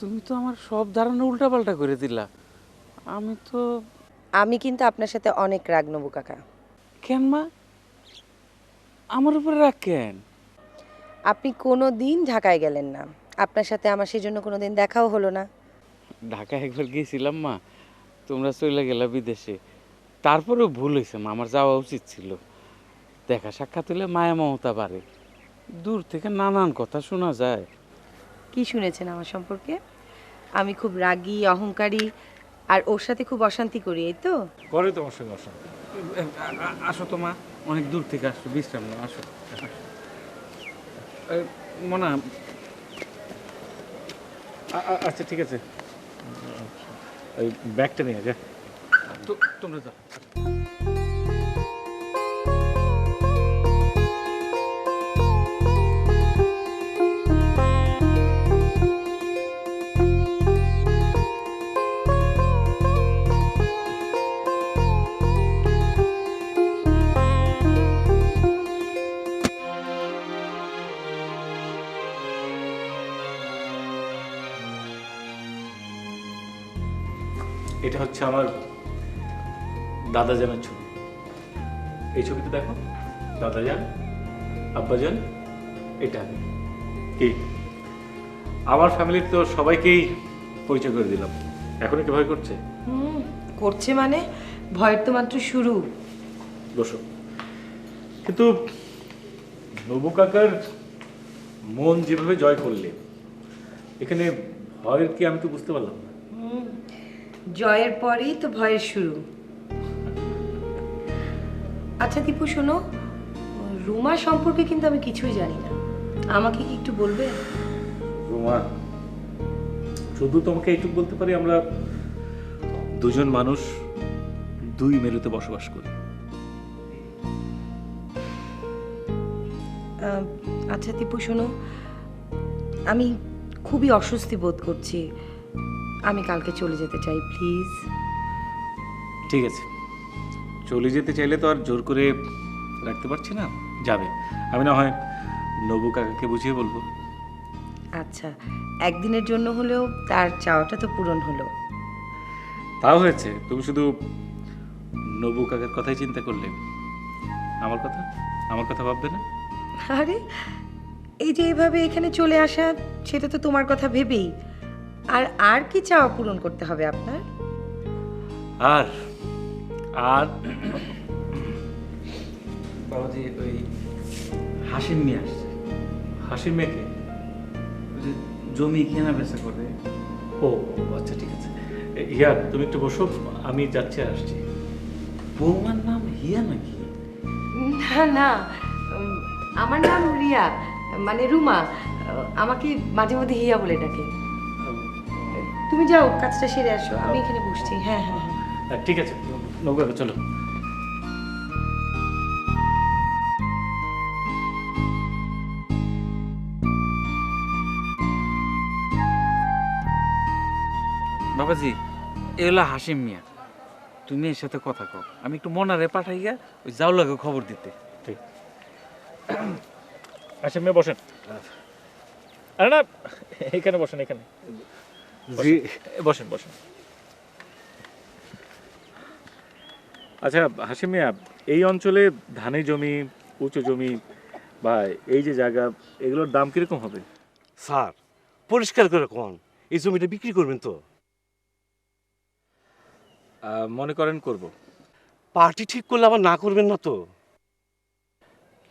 তুমি তো আমার সব ধারণা উল্টাপাল্টা করে দিলা। আমি তো আমি কিন্তু আপনার সাথে অনেক রাগ নবু কাকা। কেন মা, আমার উপরে রাগ কেন? আপনি কোনো দিন ঢাকায় গেলেন না, আপনার সাথে আমার সেই জন্য কোনো দিন দেখাও হলো না। ঢাকায় একবার গিয়েছিলাম মা, তোমরা চলে গেলা বিদেশে। তারপরেও ভুল হয়েছে মা, আমার যাওয়া উচিত ছিল। দেখা সাক্ষাৎ হলে মায়া মমতা বাড়ে। দূর থেকে নানান কথা শোনা যায়। কি শুনেছেন আমার সম্পর্কে? আমি খুব রাগী, অহংকারী, আর ওর সাথে খুব অশান্তি করি, এই তো? করে তোমার সঙ্গে অশান্তি। আসো তো মা, অনেক দূর থেকে আসো, বিশ্রাম নাও, আসো। মনা, আচ্ছা ঠিক আছে, ওই ব্যাগটা নিয়ে যা। তোমরা যাও। এটা হচ্ছে আমার দাদাজানের ছবি। এই ছবিতে দেখো, দাদাজান, আব্বাজান, এটা আমি। কি আমার ফ্যামিলির তো সবাইকেই পরিচয় করে দিলাম। এখনই কি ভয় করছে? করছে মানে? ভয়ের তো মাত্র শুরু। বসো। কিন্তু নবু কাকার মন যেভাবে জয় করলে, এখানে ভয়ের কি আমি তো বুঝতে পারলাম না। জয়ের পরেই তো ভয়ের শুরু। আচ্ছা দীপু শোনো, রুমা সম্পর্কে কিন্তু আমি কিছুই জানি না, আমাকে কি একটু বলবে? রুমা, শুধু তোমাকে এইটুকু বলতে পারি, আমরা দুজন মানুষ দুই মেরুতে বসবাস করি। আচ্ছা দীপু শোনো, আমি খুবই অস্বস্তি বোধ করছি, আমি কালকে চলে যেতে চাই, প্লিজ। ঠিক আছে, চলে যেতে চাইলে তো আর জোর করে রাখতে পারছি না, যাবে। আমি না হয় নবু কাকাকে বুঝিয়ে বলবো। আচ্ছা, একদিনের জন্য হলেও তার চাওয়াটা তো পূরণ হলো। তাও হয়েছে, তুমি শুধু নবু কাকার কথাই চিন্তা করলে। আমার কথা ভাববে না? আরে এই যে এইভাবে এখানে চলে আসা, সেটা তো তোমার কথা ভেবেই। আর কি চাওয়া পূরণ করতে হবে আপনার? আর আর বাবাজি ওই হাসিম নিয়ে আসছে। হাসির মেয়েকে? ওই যে জমি কেনা বেচা করে। ও আচ্ছা ঠিক আছে। ইয়া, তুমি একটু বসো, আমি যাচ্ছি আর আসছি। বৌমার নাম হিয়া নাকি? না না, আমার নাম রিয়া, মানে রুমা। আমাকে মাঝে মধ্যে হিয়া বলে ডাকে। তুমি যাও, কাজটা সেরে আসো, আমি এখানে বসছি। হ্যাঁ হ্যাঁ হ্যাঁ। ঠিক আছে নবু কাকা চলো। বাবাজি, এ হলো হাসিম মিয়া। তুমি এর সাথে কথা কও, আমি একটু মনারে পাঠাইয়া ওই জাউলাকে খবর দিতে। ঠিক আচ্ছা মেয়ে বসেন। আরে না, এখানে বসেন, এখানে জি বসেন বসেন। আচ্ছা হাসিম মিয়া, এই অঞ্চলে ধানের জমি, উঁচু জমি বা এই যে জায়গা, এগুলোর দাম কিরকম হবে? স্যার পরিষ্কার করে কোন এই জমিটা বিক্রি করবেন তো? মনে করেন করব। পার্টি ঠিক করলে আবার না করবেন না তো?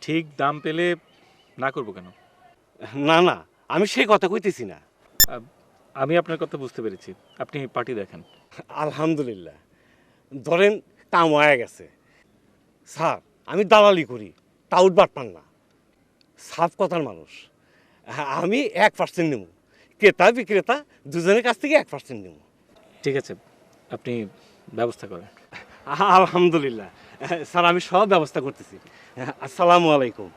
ঠিক দাম পেলে না করব কেন? না না, আমি সেই কথা কইতেছি না। আমি আপনার কথা বুঝতে পেরেছি, আপনি পার্টি দেখেন। আলহামদুলিল্লাহ, ধরেন কাম হয়ে গেছে। স্যার আমি দালালি করি, টাউট বাটপান না, সাফ কথার মানুষ। আমি 1% নেব, ক্রেতা বিক্রেতা দুজনের কাছ থেকে 1% নেব। ঠিক আছে, আপনি ব্যবস্থা করেন। আলহামদুলিল্লাহ স্যার, আমি সব ব্যবস্থা করতেছি। আসসালামু আলাইকুম।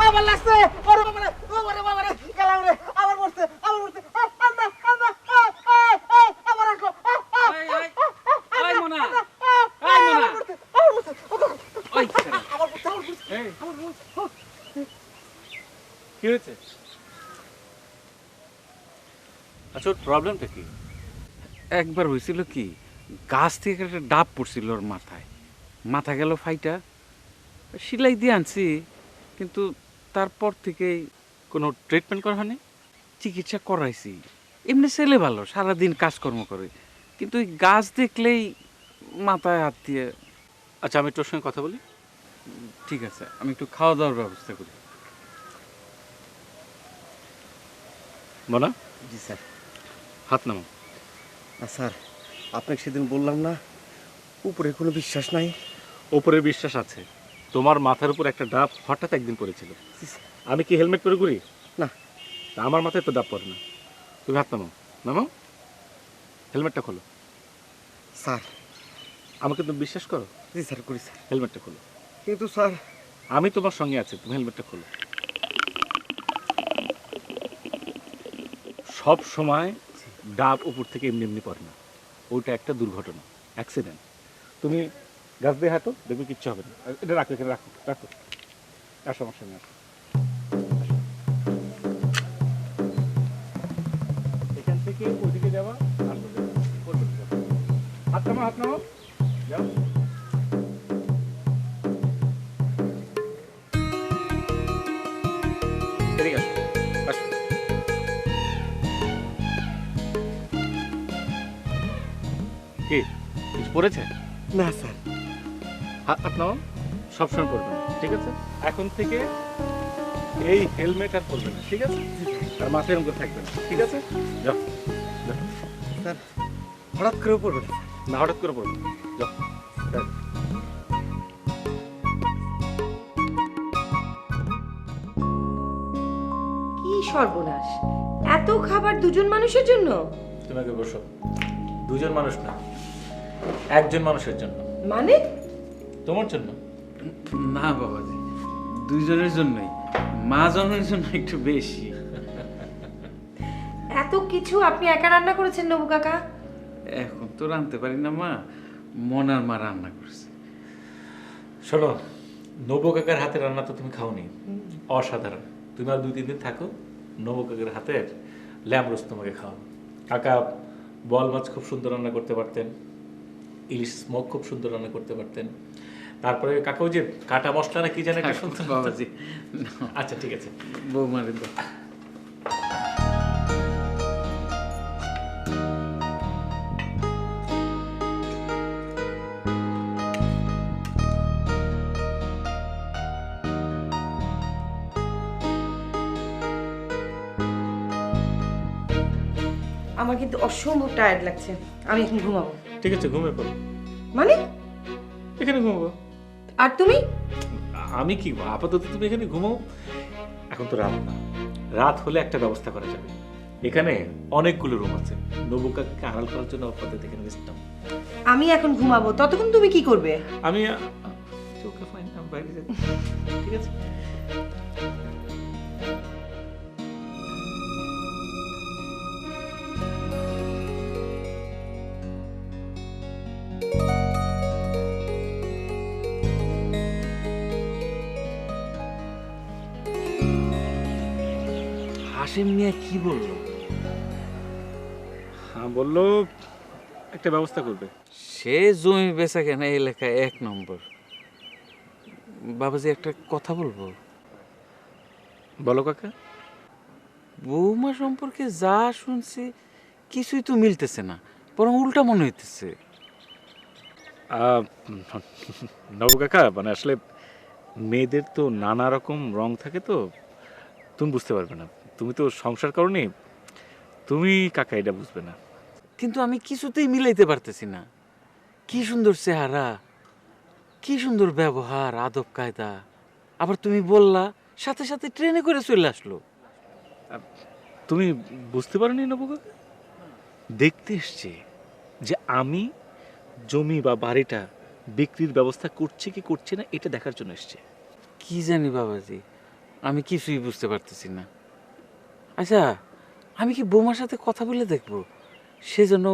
আমার লাগছে, ওরে বাবা রে, ওরে বাবা রে, গেলাম রে, আবার পড়ছে, আবার পড়ছে। আন্দা আন্দা, আবার আসলো। এই মোনা, এই মোনা, ওই খারা। কি হয়েছে? আচ্ছা ওর প্রবলেমটা কি? একবার হয়েছিল কি, গাছ থেকে একটা ডাব পড়ছিল ওর মাথায়, মাথা গেল ফাইটা, সিলাই দিয়ে আনছি, কিন্তু তারপর থেকেই কোনো ট্রিটমেন্ট করা হয়নি? চিকিৎসা করাইছি। এমনি ছেলে ভালো, সারাদিন কাজকর্ম করে, কিন্তু ওই গাছ দেখলেই মাথায় হাত দিয়ে। আচ্ছা আমি তোর সঙ্গে কথা বলি। ঠিক আছে, আমি একটু খাওয়া দাওয়ার ব্যবস্থা করি। মনা, জি স্যার। হাত নামো। স্যার আপনাকে সেদিন বললাম না, উপরে কোনো বিশ্বাস নাই। ওপরের বিশ্বাস আছে, তোমার মাথার উপর একটা ডাব হঠাৎ একদিন পড়েছিল। আমি কি হেলমেট পরে ঘুরি? না। তা আমার মাথায় তো ডাব পড়ে না। তুমি হাত নামো, নামো, হেলমেটটা খোলো। স্যার। আমাকে তুমি বিশ্বাস করো? জি স্যার, করি স্যার। হেলমেটটা খোলো। কিন্তু স্যার, আমি তোমার সঙ্গে আছি, তুমি হেলমেটটা খোলো। সব সময় ডাব উপর থেকে এমনি এমনি পড়ে না, ওইটা একটা দুর্ঘটনা, অ্যাক্সিডেন্ট। তুমি গাছ দিয়ে হাঁটো, দেখবে কিচ্ছু হবে না। এটা রাখো, এখানে রাখো, রাখো। আসো আমার সঙ্গে, আসো। এখান থেকে ওইদিকে যাওয়া, আসো, করবে না। হাত নামো, হাত নামো, যাও। এদিকে আসো, আসো। কি কিছু পড়েছে? না স্যার। হাত নাও, সবসময় পরবে না, ঠিক আছে? এখন থেকে এই হেলমেট আর পরবে না, ঠিক আছে? আর মাথায় এরকম করে থাকবে না, ঠিক আছে? যাও, যাও। স্যার হঠাৎ করেও পড়বে না। না হঠাৎ করে পড়বে না, যাও, যাও। কি সর্বনাশ, এত খাবার দুজন মানুষের জন্য? তুমি আগে বসো। দুজন মানুষ না, একজন মানুষের জন্য। মানে? তোমার জন্য। না বাবাজি, দুইজনের জন্যই, মা জনের জন্য একটু বেশি। এত কিছু আপনি একা রান্না করেছেন নবু কাকা? এখন তো রাঁধতে পারি না মা, মনার মা রান্না করছে। শোনো, নবু কাকার হাতের রান্না তো তুমি খাওনি, অসাধারণ। তুমি আর 2-3 দিন থাকো, নবু কাকার হাতের ল্যাম রোস্ট তোমাকে খাও। কাকা বোয়াল মাছ খুব সুন্দর রান্না করতে পারতেন, ইলিশ স্মোক খুব সুন্দর রান্না করতে পারতেন। তারপরে কাকা ওই যে কাটা মশলা না কি জানি একটা শুনতে বাবাজি আচ্ছা ঠিক আছে। বৌমারে দাও। আমার কিন্তু অসম্ভব টায়ার্ড লাগছে, আমি এখন ঘুমাবো। ঠিক আছে, ঘুমিয়ে পড়ো। মানে? এখানে ঘুমাবো। আর তুমি? আমি কি আপাতত তুমি এখানে ঘুমাও। এখন তো রাত না, রাত হলে একটা ব্যবস্থা করা যাবে। এখানে অনেকগুলো রুম আছে, নবু কাকাকে আড়াল করার জন্য আপাতত এখানে রেস্টটাম। আমি এখন ঘুমাবো, ততক্ষণ তুমি কি করবে? আমি ওকে ফাইন, আমি বাইরে যাই। ঠিক আছে। হাসিম মিয়া কি বললো? হ্যাঁ, বললো একটা ব্যবস্থা করবে। সে জমি বেচা কেনা এলাকায় 1 নম্বর। বাবাজি একটা কথা বলবো? বলো কাকা। বৌমা সম্পর্কে যা শুনছি কিছুই তো মিলতেছে না, বরং উল্টা মনে হইতেছে। নবু কাকা, মানে আসলে মেয়েদের তো নানা রকম রং থাকে, তো তুমি বুঝতে পারবে না। তুমি তো সংসার করনি, তুমি কাকা এটা বুঝবে না। কিন্তু আমি কিছুতেই মিলাইতে পারতেছি না। কি সুন্দর চেহারা, কি সুন্দর ব্যবহার, আদব কায়দা, আবার তুমি বললা সাথে সাথে ট্রেনে করে চলে আসলো। তুমি বুঝতে পারোনি নবু কাকা? দেখতে এসছে যে আমি জমি বা বাড়িটা বিক্রির ব্যবস্থা করছি কি করছি না এটা দেখার জন্য এসছে। কি জানি বাবাজি, আমি কিছুই বুঝতে পারতেছি না। আচ্ছা, আমি কি বৌমার সাথে কথা বলে দেখবো? সে যেন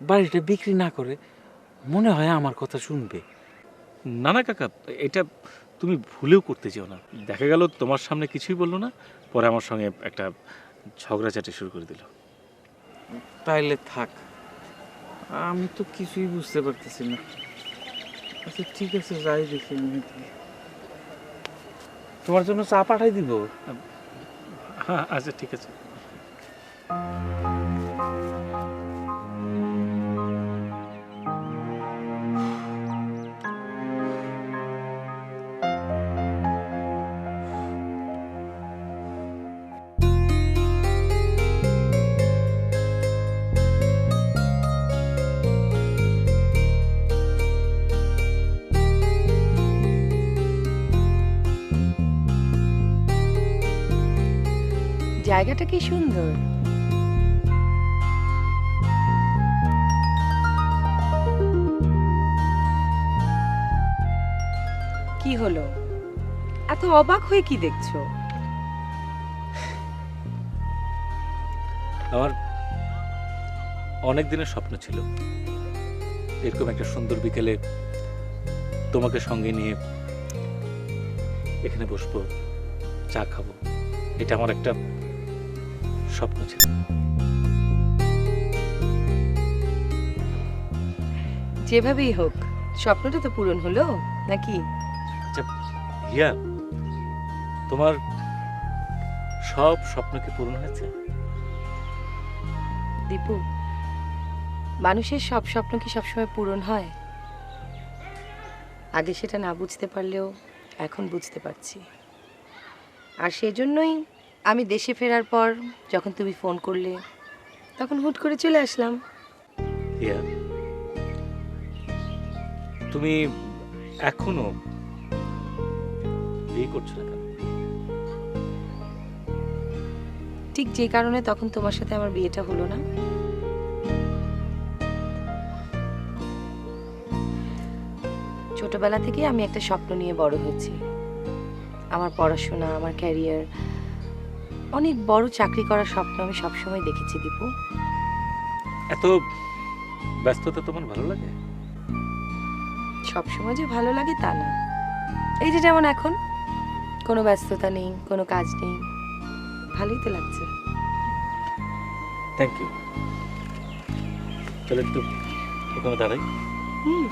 বাড়িটা বিক্রি না করে, মনে হয় আমার কথা শুনবে। না না কাকা, এটা তুমি ভুলেও করতে চাও না। দেখা গেল তোমার সামনে কিছুই বললো না, পরে আমার সঙ্গে একটা ঝগড়াঝাটি শুরু করে দিল। তাইলে থাক, আমি তো কিছুই বুঝতে পারতেছি না। আচ্ছা ঠিক আছে, যাই দেখি। তোমার জন্য চা পাঠাই দিব। হ্যাঁ আচ্ছা ঠিক আছে। জায়গাটা কি সুন্দর। কি হলো, এত অবাক হয়ে কি দেখছো? আমার অনেক দিনের স্বপ্ন ছিল এরকম একটা সুন্দর বিকেলে তোমাকে সঙ্গে নিয়ে এখানে বসবো, চা খাবো। এটা আমার একটা স্বপ্ন ছিল। যেভাবেই হোক স্বপ্নটা তো পূরণ হলো নাকি? আচ্ছা হিয়া, তোমার সব স্বপ্ন কি পূরণ হয়েছে? দীপু, মানুষের সব স্বপ্ন কি সবসময় পূরণ হয়? আগে সেটা না বুঝতে পারলেও এখন বুঝতে পারছি। আর সেজন্যই আমি দেশে ফেরার পর যখন তুমি ফোন করলে, তখন হুট করে চলে আসলাম। হিয়া, তুমি এখনো বিয়ে করছো না কেন? ঠিক যে কারণে তখন তোমার সাথে আমার বিয়েটা হলো না। ছোটবেলা থেকে আমি একটা স্বপ্ন নিয়ে বড় হয়েছি। আমার পড়াশোনা, আমার ক্যারিয়ার, অনেক বড় চাকরি করার স্বপ্ন আমি সবসময় দেখেছি দীপু। এত ব্যস্ততা তোমার ভালো লাগে? সবসময় যে ভালো লাগে তা না। এই যে যেমন এখন কোনো ব্যস্ততা নেই, কোনো কাজ নেই, ভালোই তো লাগছে। Thank you. চলো একটু ওখানে দাঁড়াই। হুম।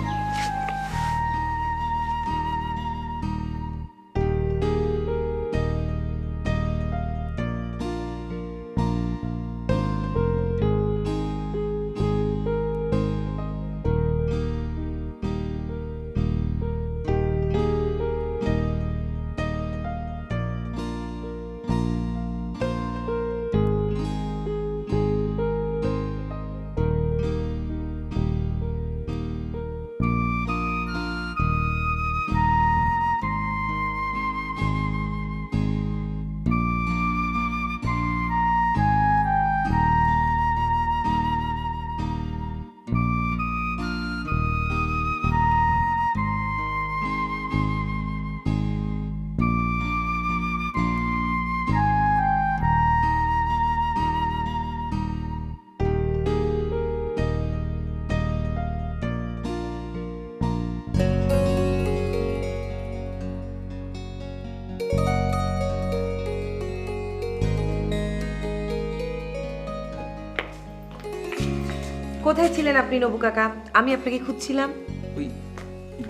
কোথায় ছিলেন আপনি নবু কাকা? আমি আপনাকে খুঁজছিলাম। ওই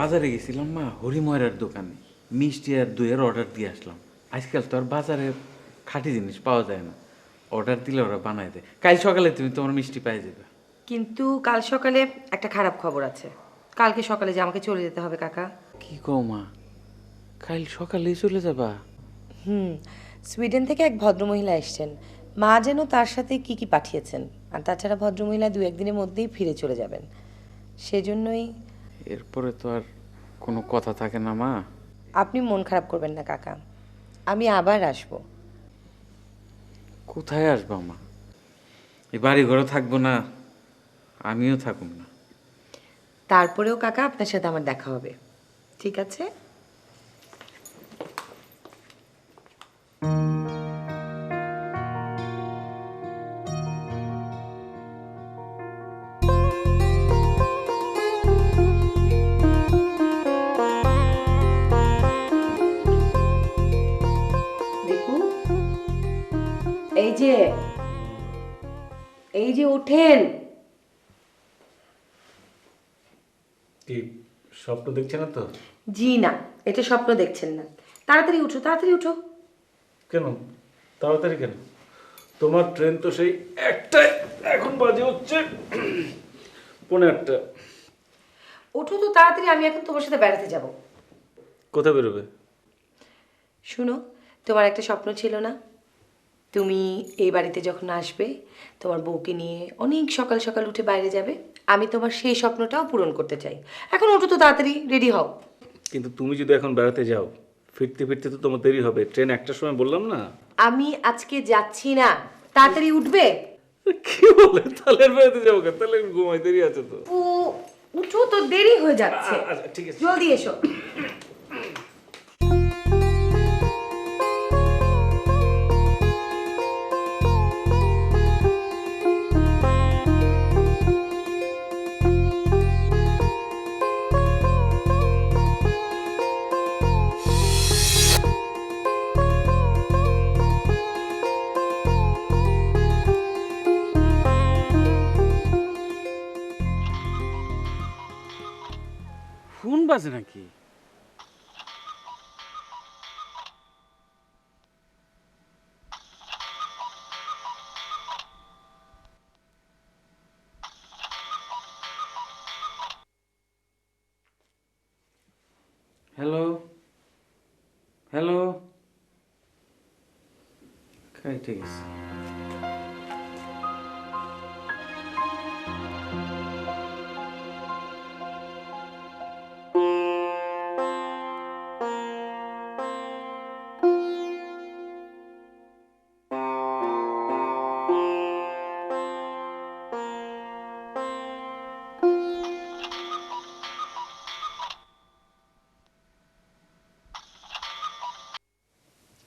বাজারে গেছিলাম মা, হরিময়রার দোকানে মিষ্টি আর দইয়ের অর্ডার দিয়ে আসলাম। আজকাল তো আর বাজারে খাঁটি জিনিস পাওয়া যায় না, অর্ডার দিলে ওরা বানায় দেয়। কাল সকালে তুমি তোমার মিষ্টি পেয়ে যাবে। কিন্তু কাল সকালে একটা খারাপ খবর আছে। কালকে সকালে যে আমাকে চলে যেতে হবে কাকা। কি কও মা, কাল সকালেই চলে যাবা? সুইডেন থেকে এক ভদ্রমহিলা এসেছেন, মা যেন তার সাথে কি কি পাঠিয়েছেন। আর তাছাড়া ভদ্রমহিলা 2-1 দিনের মধ্যেই ফিরে চলে যাবেন, সেজন্যই। এরপরে তো আর কোনো কথা থাকে না মা। আপনি মন খারাপ করবেন না কাকা, আমি আবার আসবো। কোথায় আসবা মা? এই বাড়ি ঘরে থাকবো না, আমিও থাকুম না। তারপরেও কাকা আপনার সাথে আমার দেখা হবে, ঠিক আছে? দেখু, এই যে ওঠেন। কি স্বপ্ন দেখছে না তো? জি না, এটা স্বপ্ন দেখছেন না। তাড়াতাড়ি উঠো, তাড়াতাড়ি উঠো। কেন তাড়াতাড়ি কেন? তোমার ট্রেন তো সেই 1টায়, এখন বাজে হচ্ছে 1:45। ওঠো তো তাড়াতাড়ি, আমি এখন তোমার সাথে বেড়াতে যাব। কোথায় বেরোবে? শুনো, তোমার একটা স্বপ্ন ছিল না? তুমি এই বাড়িতে যখন আসবে তোমার বউকে নিয়ে অনেক সকাল সকাল উঠে বাইরে যাবে। আমি তোমার সেই স্বপ্নটাও পূরণ করতে চাই। এখন ওঠো তো তাড়াতাড়ি, রেডি হও। কিন্তু তুমি যদি এখন বেড়াতে যাও, ফিরতে ফিরতে তো তোমার দেরি হবে। ট্রেন 1টার সময় বললাম না? আমি আজকে যাচ্ছি না, তাড়াতাড়ি উঠবে। কি বলে? তাহলে আর বেড়াতে যাবো কেন? তাহলে ঘুমাই, দেরি আছে তো। উঠো তো, দেরি হয়ে যাচ্ছে। আচ্ছা ঠিক আছে, জলদি এসো। ফোন বাজে নাকি? হ্যালো হ্যালো, ঠিক আছে।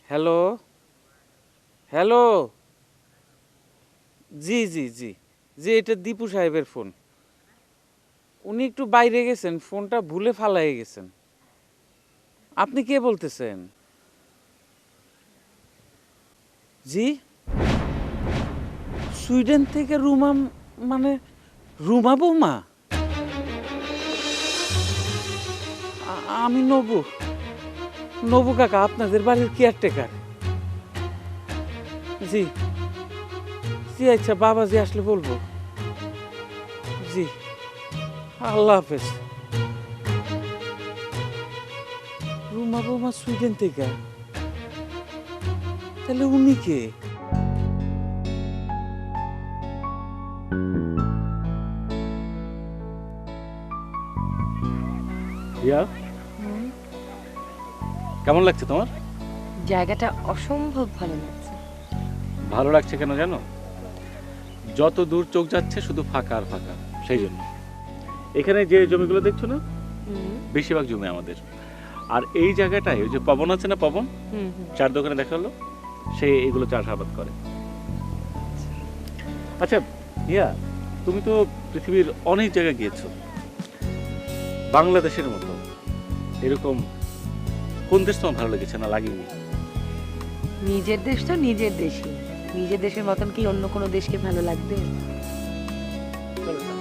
হ্যালো হ্যালো, জি জি জি জি, এটা দীপু সাহেবের ফোন। উনি একটু বাইরে গেছেন, ফোনটা ভুলে ফালাই গেছেন। আপনি কে বলতেছেন? জি, সুইডেন থেকে রুমা, মানে রুমা বৌমা? আমি নবু, নবু কাকা, আপনাদের বাড়ির কেয়ারটেকার। জি জি, আচ্ছা বাবাজি আসলে বলবো। জি, আল্লাহ হাফেজ। রুমা বৌমা সুইডেন থেকে, তাহলে উনি কে? রিয়া, কেমন লাগছে তোমার? জায়গাটা অসম্ভব ভালো লাগছে। ভালো লাগছে কেন জানো? যত দূর চোখ যাচ্ছে শুধু ফাঁকা আর ফাঁকা, সেই জন্য। এখানে যে জমিগুলো দেখছো না, বেশিরভাগ জমি আমাদের। আর এই জায়গাটায় ওই যে পবন আছে না, পবন চার দোকানে দেখা হলো, সে এগুলো চাষাবাদ করে। আচ্ছা ইয়া, তুমি তো পৃথিবীর অনেক জায়গায় গিয়েছো, বাংলাদেশের মতো এরকম কোন দেশ তোমার ভালো লেগেছে না লাগেনি? নিজের দেশ তো নিজের দেশই, নিজের দেশের মতন কি অন্য কোনো দেশকে ভালো লাগবে? চলো না।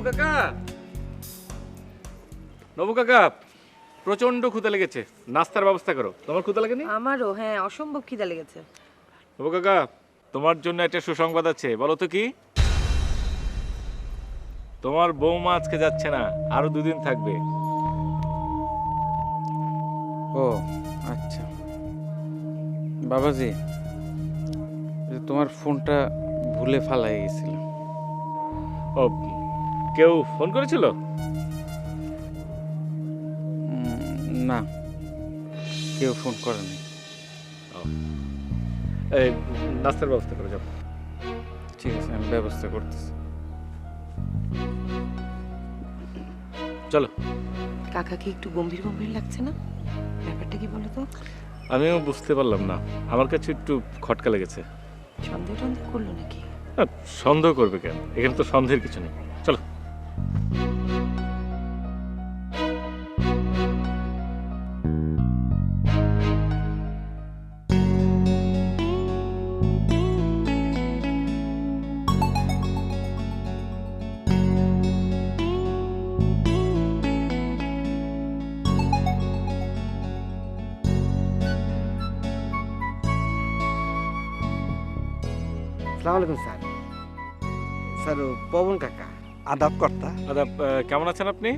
কাকা, নবু কাকা, প্রচন্ড ক্ষুধা লেগেছে, নাস্তার ব্যবস্থা করো। তোমার ক্ষুধা লাগেনি? আমারও, হ্যাঁ, অসম্ভব খিদা লেগেছে। নবু কাকা, তোমার জন্য একটা সুসংবাদ আছে, বলো তো কি? তোমার বৌমা আজকে যাচ্ছে না, আরো 2 দিন থাকবে। ও আচ্ছা বাবাজি, যে তোমার ফোনটা ভুলে ফালাই গেছিল। ও, কেউ ফোন করেছিল? না, কেউ ফোন করেনি। এই নাস্তার ব্যবস্থা করে যাও। ঠিক আছে, আমি ব্যবস্থা করতেছি। চলো। কাকাকে একটু গম্ভীর গম্ভীর লাগছে না? ব্যাপারটা কি বলো তো? আমিও বুঝতে পারলাম না, আমার কাছে একটু খটকা লেগেছে। সন্দেহ টন্দেহ করলো নাকি? না, সন্দেহ করবে কেন? এখানে তো সন্দেহের কিছু নেই। চলো। আসসালামু আলাইকুম স্যার। স্যার, ও পবন কাকা। আদাব কর্তা। দাদা, কেমন আছেন আপনি?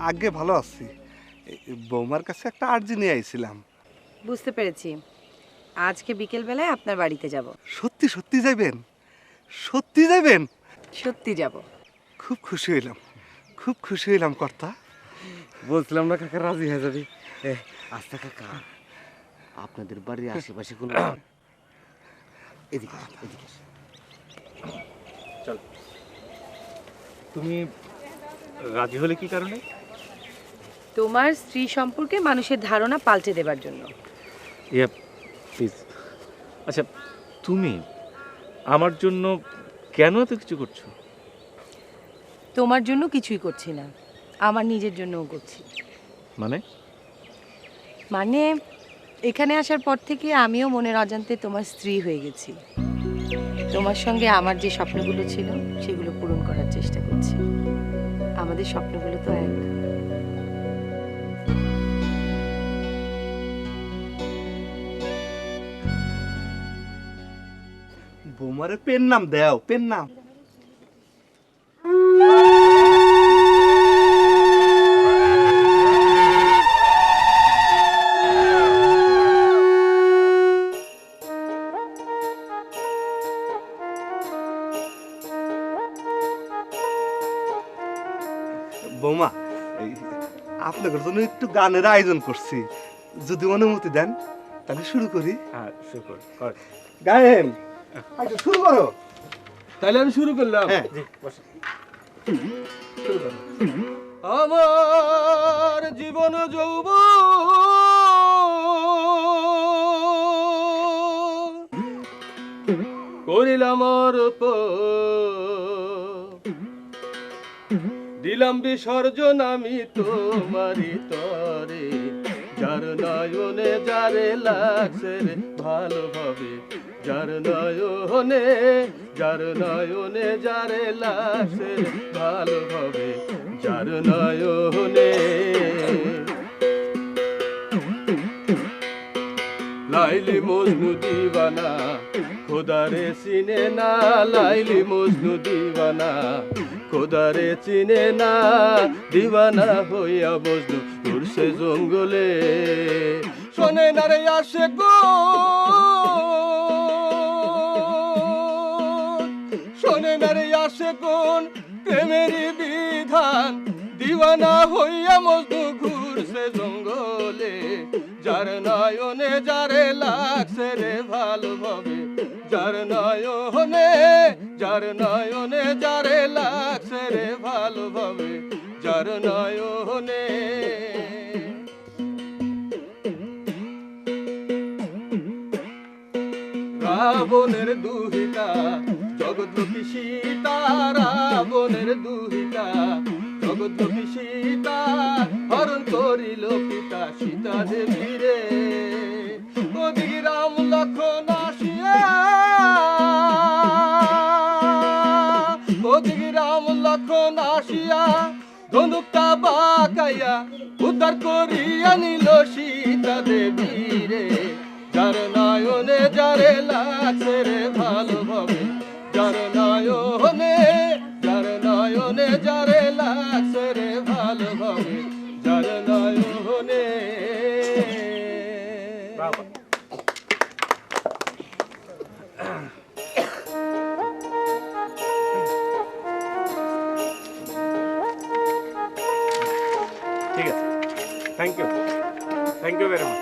আগে ভালো আছি। বৌমার কাছে একটা আর্জি নিয়ে আইছিলাম। বুঝতে পেরেছি, আজকে বিকেল বেলায় আপনার বাড়িতে যাব। সত্যি সত্যি যাইবেন? সত্যি যাইবেন? সত্যি যাব। খুব খুশি হইলাম, খুব খুশি হইলাম কর্তা। বলছিলাম না কাকা রাজি হয়ে যাবে। আচ্ছা কাকা, আপনাদের বাড়ির আশেপাশে কোনো এদিকে এদিকে চল। তুমি রাজি হলে কি কারণে? তোমার স্ত্রী সম্পর্কে মানুষের ধারণা পাল্টে দেবার জন্য। ইয়া প্লিজ। আচ্ছা, তুমি আমার জন্য কেন এত কিছু করছো? তোমার জন্য কিছুই করছি না, আমার নিজের জন্যও করছি। মানে? মানে এখানে আসার পর থেকে আমিও মনের অজান্তে তোমার স্ত্রী হয়ে গেছি। তোমার সঙ্গে আমার যে স্বপ্নগুলো ছিল সেগুলো পূরণ করার চেষ্টা করছি। আমাদের স্বপ্নগুলো তো এক। বৌমারে পেন নাম দেও, পেন নাম। বৌমা, আপনাদের জন্য একটু গানের আয়োজন করছি, যদি অনুমতি দেন তাহলে শুরু করি। হ্যাঁ, শুরু কর। গায়েন, আচ্ছা শুরু করো। তাহলে আমি শুরু করলাম। হ্যাঁ, আমার জীবন যৌবন করিলাম দিলাম বিসর্জন আমি তোমারি তরে, যার নয়নে যারে লাগছে রে ভালোভাবে, যার নয়নে যারে লাগছে রে ভালোভাবে, যার নয়নে। লাইলি মজনু দিবানা খোদারে চিনে না, লাইলি মজনু দিবানা খোদারে চিনে না, দিবানা হইয়া মজনু ঘুরছে জঙ্গলে। শোনে না রে আসে গো, শোনে না রে আসে কোন প্রেমেরই বিধান, দিবানা হইয়া মজনু ঘুরছে জঙ্গলে, যার নয়নে যারে লাগছে রে ভালোভাবে, যার নয়নে যারে লাগছে রে ভালোভাবে, যার নয়নে। রাবণের দুহিতা জগৎলক্ষ্মী সীতা, রাবণের দুহিতা জগৎলক্ষ্মী সীতা, হরণ করিল পিতা সীতা দেবী রে। ওদিকে রাম লক্ষ্মণ আসিয়া, ওদিকে রাম লক্ষ্মণ আসিয়া ধনুকটা বাঁকাইয়া উদ্ধার করিয়া নিল সীতা দেবী রে। যার নয়নে যারে লাগছে রে ভালোভাবে, যার নয়নে যারে লাগছে রে ভালোভাবে, যার নয়নে। ঠিক আছে, thank you very much.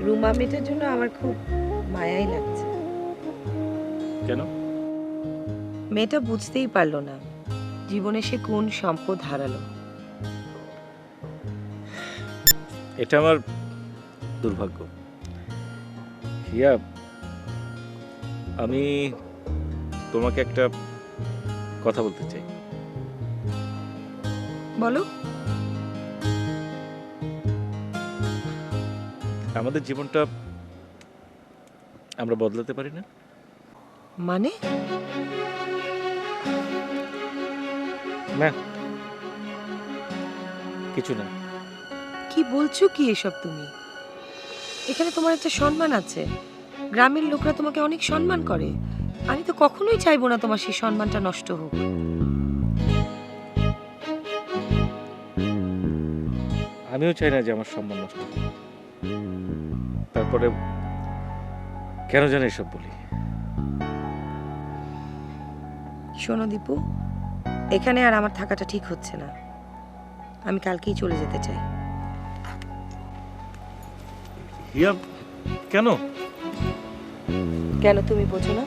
Ruma মেয়েটার জন্য আমার খুব মায়াই লাগছে। কেন? মেয়েটা বুঝতেই পারলো না জীবনে সে কোন সম্পদ হারালো। এটা আমার দুর্ভাগ্য। হিয়া, আমি তোমাকে একটা কথা বলতে চাই। বলো। আমাদের জীবনটা আমরা বদলাতে পারি না? মানে? না, কিছু না। কি বলছো কি এসব তুমি? এখানে তোমার একটা সম্মান আছে, গ্রামের লোকরা তোমাকে অনেক সম্মান করে। আমি তো কখনোই চাইবো না তোমার সেই সম্মানটা নষ্ট হোক। আমিও চাই না যে আমার সম্মান নষ্ট হোক। তারপরে কেন জানি এসব বলি? শোনো দীপু, এখানে আর আমার থাকাটা ঠিক হচ্ছে না। আমি কালকেই চলে যেতে চাই। হিয়া, কেন? কেন তুমি বোঝো না?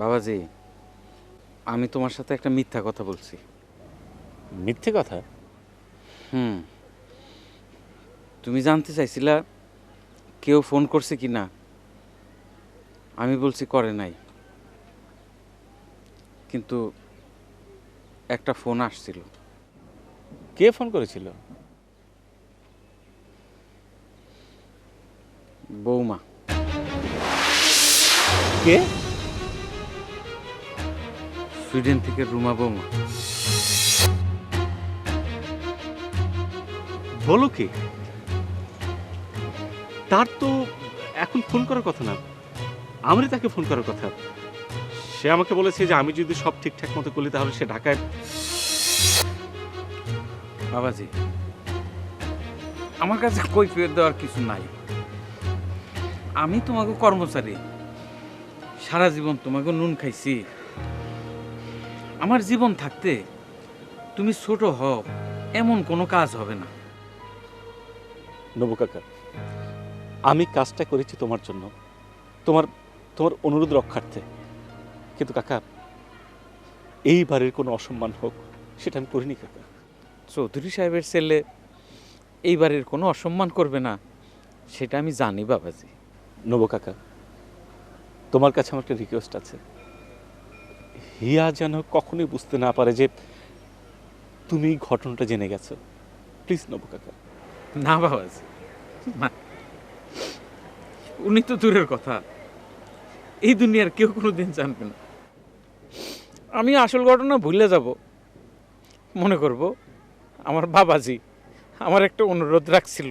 বাবাজি, আমি তোমার সাথে একটা মিথ্যা কথা বলছি। মিথ্যে কথা? তুমি জানতে চাইছিলা কেউ ফোন করছে কি না। আমি বলছি করে নাই, কিন্তু একটা ফোন আসছিল। কে ফোন করেছিল? বৌমা। কে? সুইডেন থেকে রুমা বৌমা। বলো কি? তার তো এখন ফোন করার কথা না, আমারই তাকে ফোন করার কথা। সে আমাকে বলেছে যে আমি যদি সব ঠিকঠাক মতো করি তাহলে সে ঢাকায়। বাবাজি, আমার কাছে কৈফিয়ত দেওয়ার কিছু নাই। আমি তোমাকে কর্মচারী, সারা জীবন তোমাকে নুন খাইছি। আমার জীবন থাকতে তুমি ছোট হও এমন কোনো কাজ হবে না। নবু কাকা, আমি কাজটা করেছি তোমার জন্য, তোমার তোমার অনুরোধ রক্ষার্থে। কিন্তু কাকা, এই বাড়ির কোনো অসম্মান হোক সেটা আমি করিনি কাকা। চৌধুরী সাহেবের ছেলে এই বাড়ির কোনো অসম্মান করবে না সেটা আমি জানি বাবাজি। নবু কাকা, তোমার কাছে আমার একটা রিকোয়েস্ট আছে। হিয়া যেন কখনোই বুঝতে না পারে যে তুমি এই ঘটনাটা জেনে গেছো। প্লিজ নবু কাকা। না বাবাজি, না। উনি তো দূরের কথা, এই দুনিয়ার কেউ কোনোদিন জানবে না। আমি আসল ঘটনা ভুলে যাব, মনে করব আমার বাবাজি আমার একটা অনুরোধ রাখছিল।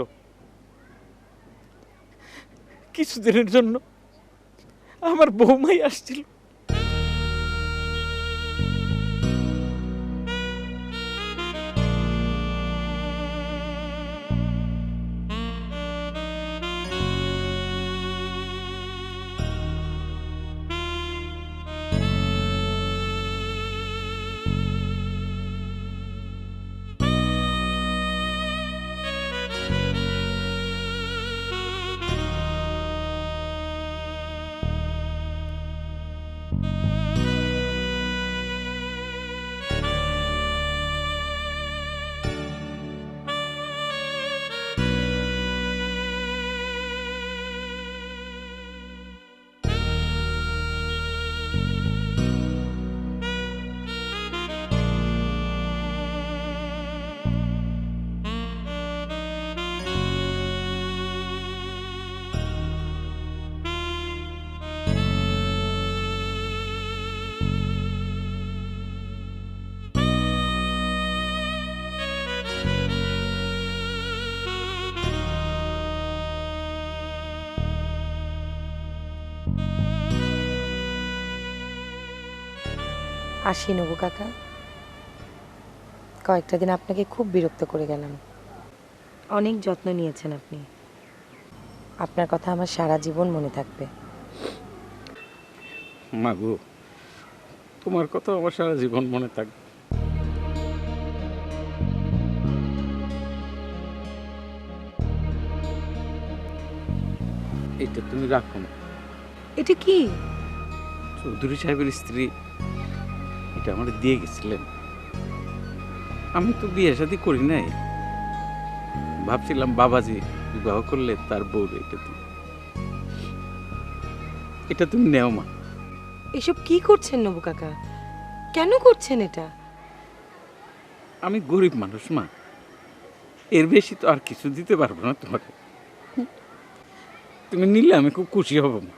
কিছুদিনের জন্য আমার বৌমাই আসছিল। আসি নবু কাকা, কয়েকটা দিন আপনাকে খুব বিরক্ত করে গেলাম। অনেক যত্ন নিয়েছেন আপনি, আপনার কথা আমার সারা জীবন মনে থাকবে। মাগো, তোমার কথা আমার সারা জীবন মনে থাকবে। এটা তুমি রাখো না। এটা কি? চৌধুরী সাহেবের স্ত্রী এটা আমার দিয়ে গেছিলেন। আমি তো বিয়ে শাদী করি নাই, ভাবছিলাম বাবাজি বিবাহ করলে তার বউ এটা তুমি নেও মা। এসব কি করছেন নবু কাকা? কেন করছেন এটা? আমি গরিব মানুষ মা, এর বেশি তো আর কিছু দিতে পারবো না তোমাকে। তুমি নিলে আমি খুব খুশি হব মা।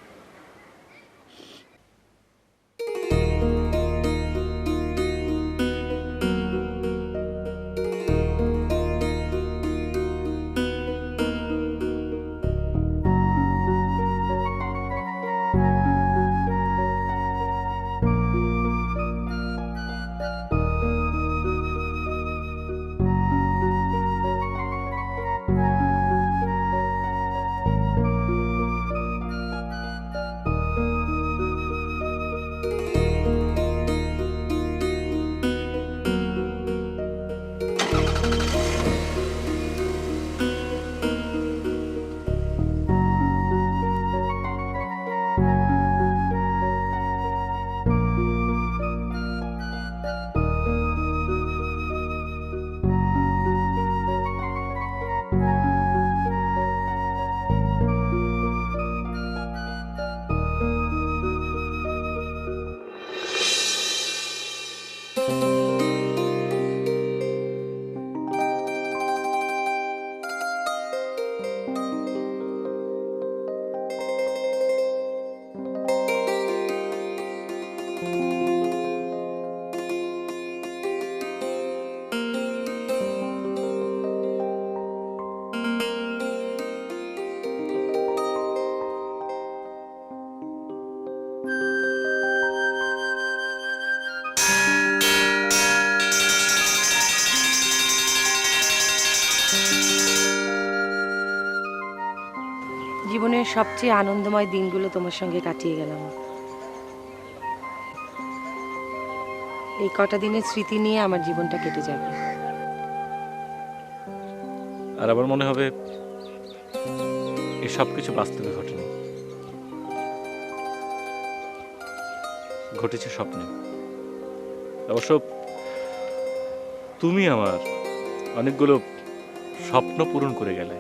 সবচেয়ে আনন্দময় দিনগুলো তোমার সঙ্গে কাটিয়ে গেলাম। এই কটা দিনের স্মৃতি নিয়ে আমার জীবনটা কেটে যাবে। আর আমার মনে হবে এই সব কিছু বাস্তবে ঘটেনি, ঘটেছে স্বপ্নে। অবশ্য তুমি আমার অনেকগুলো স্বপ্ন পূরণ করে গেলে।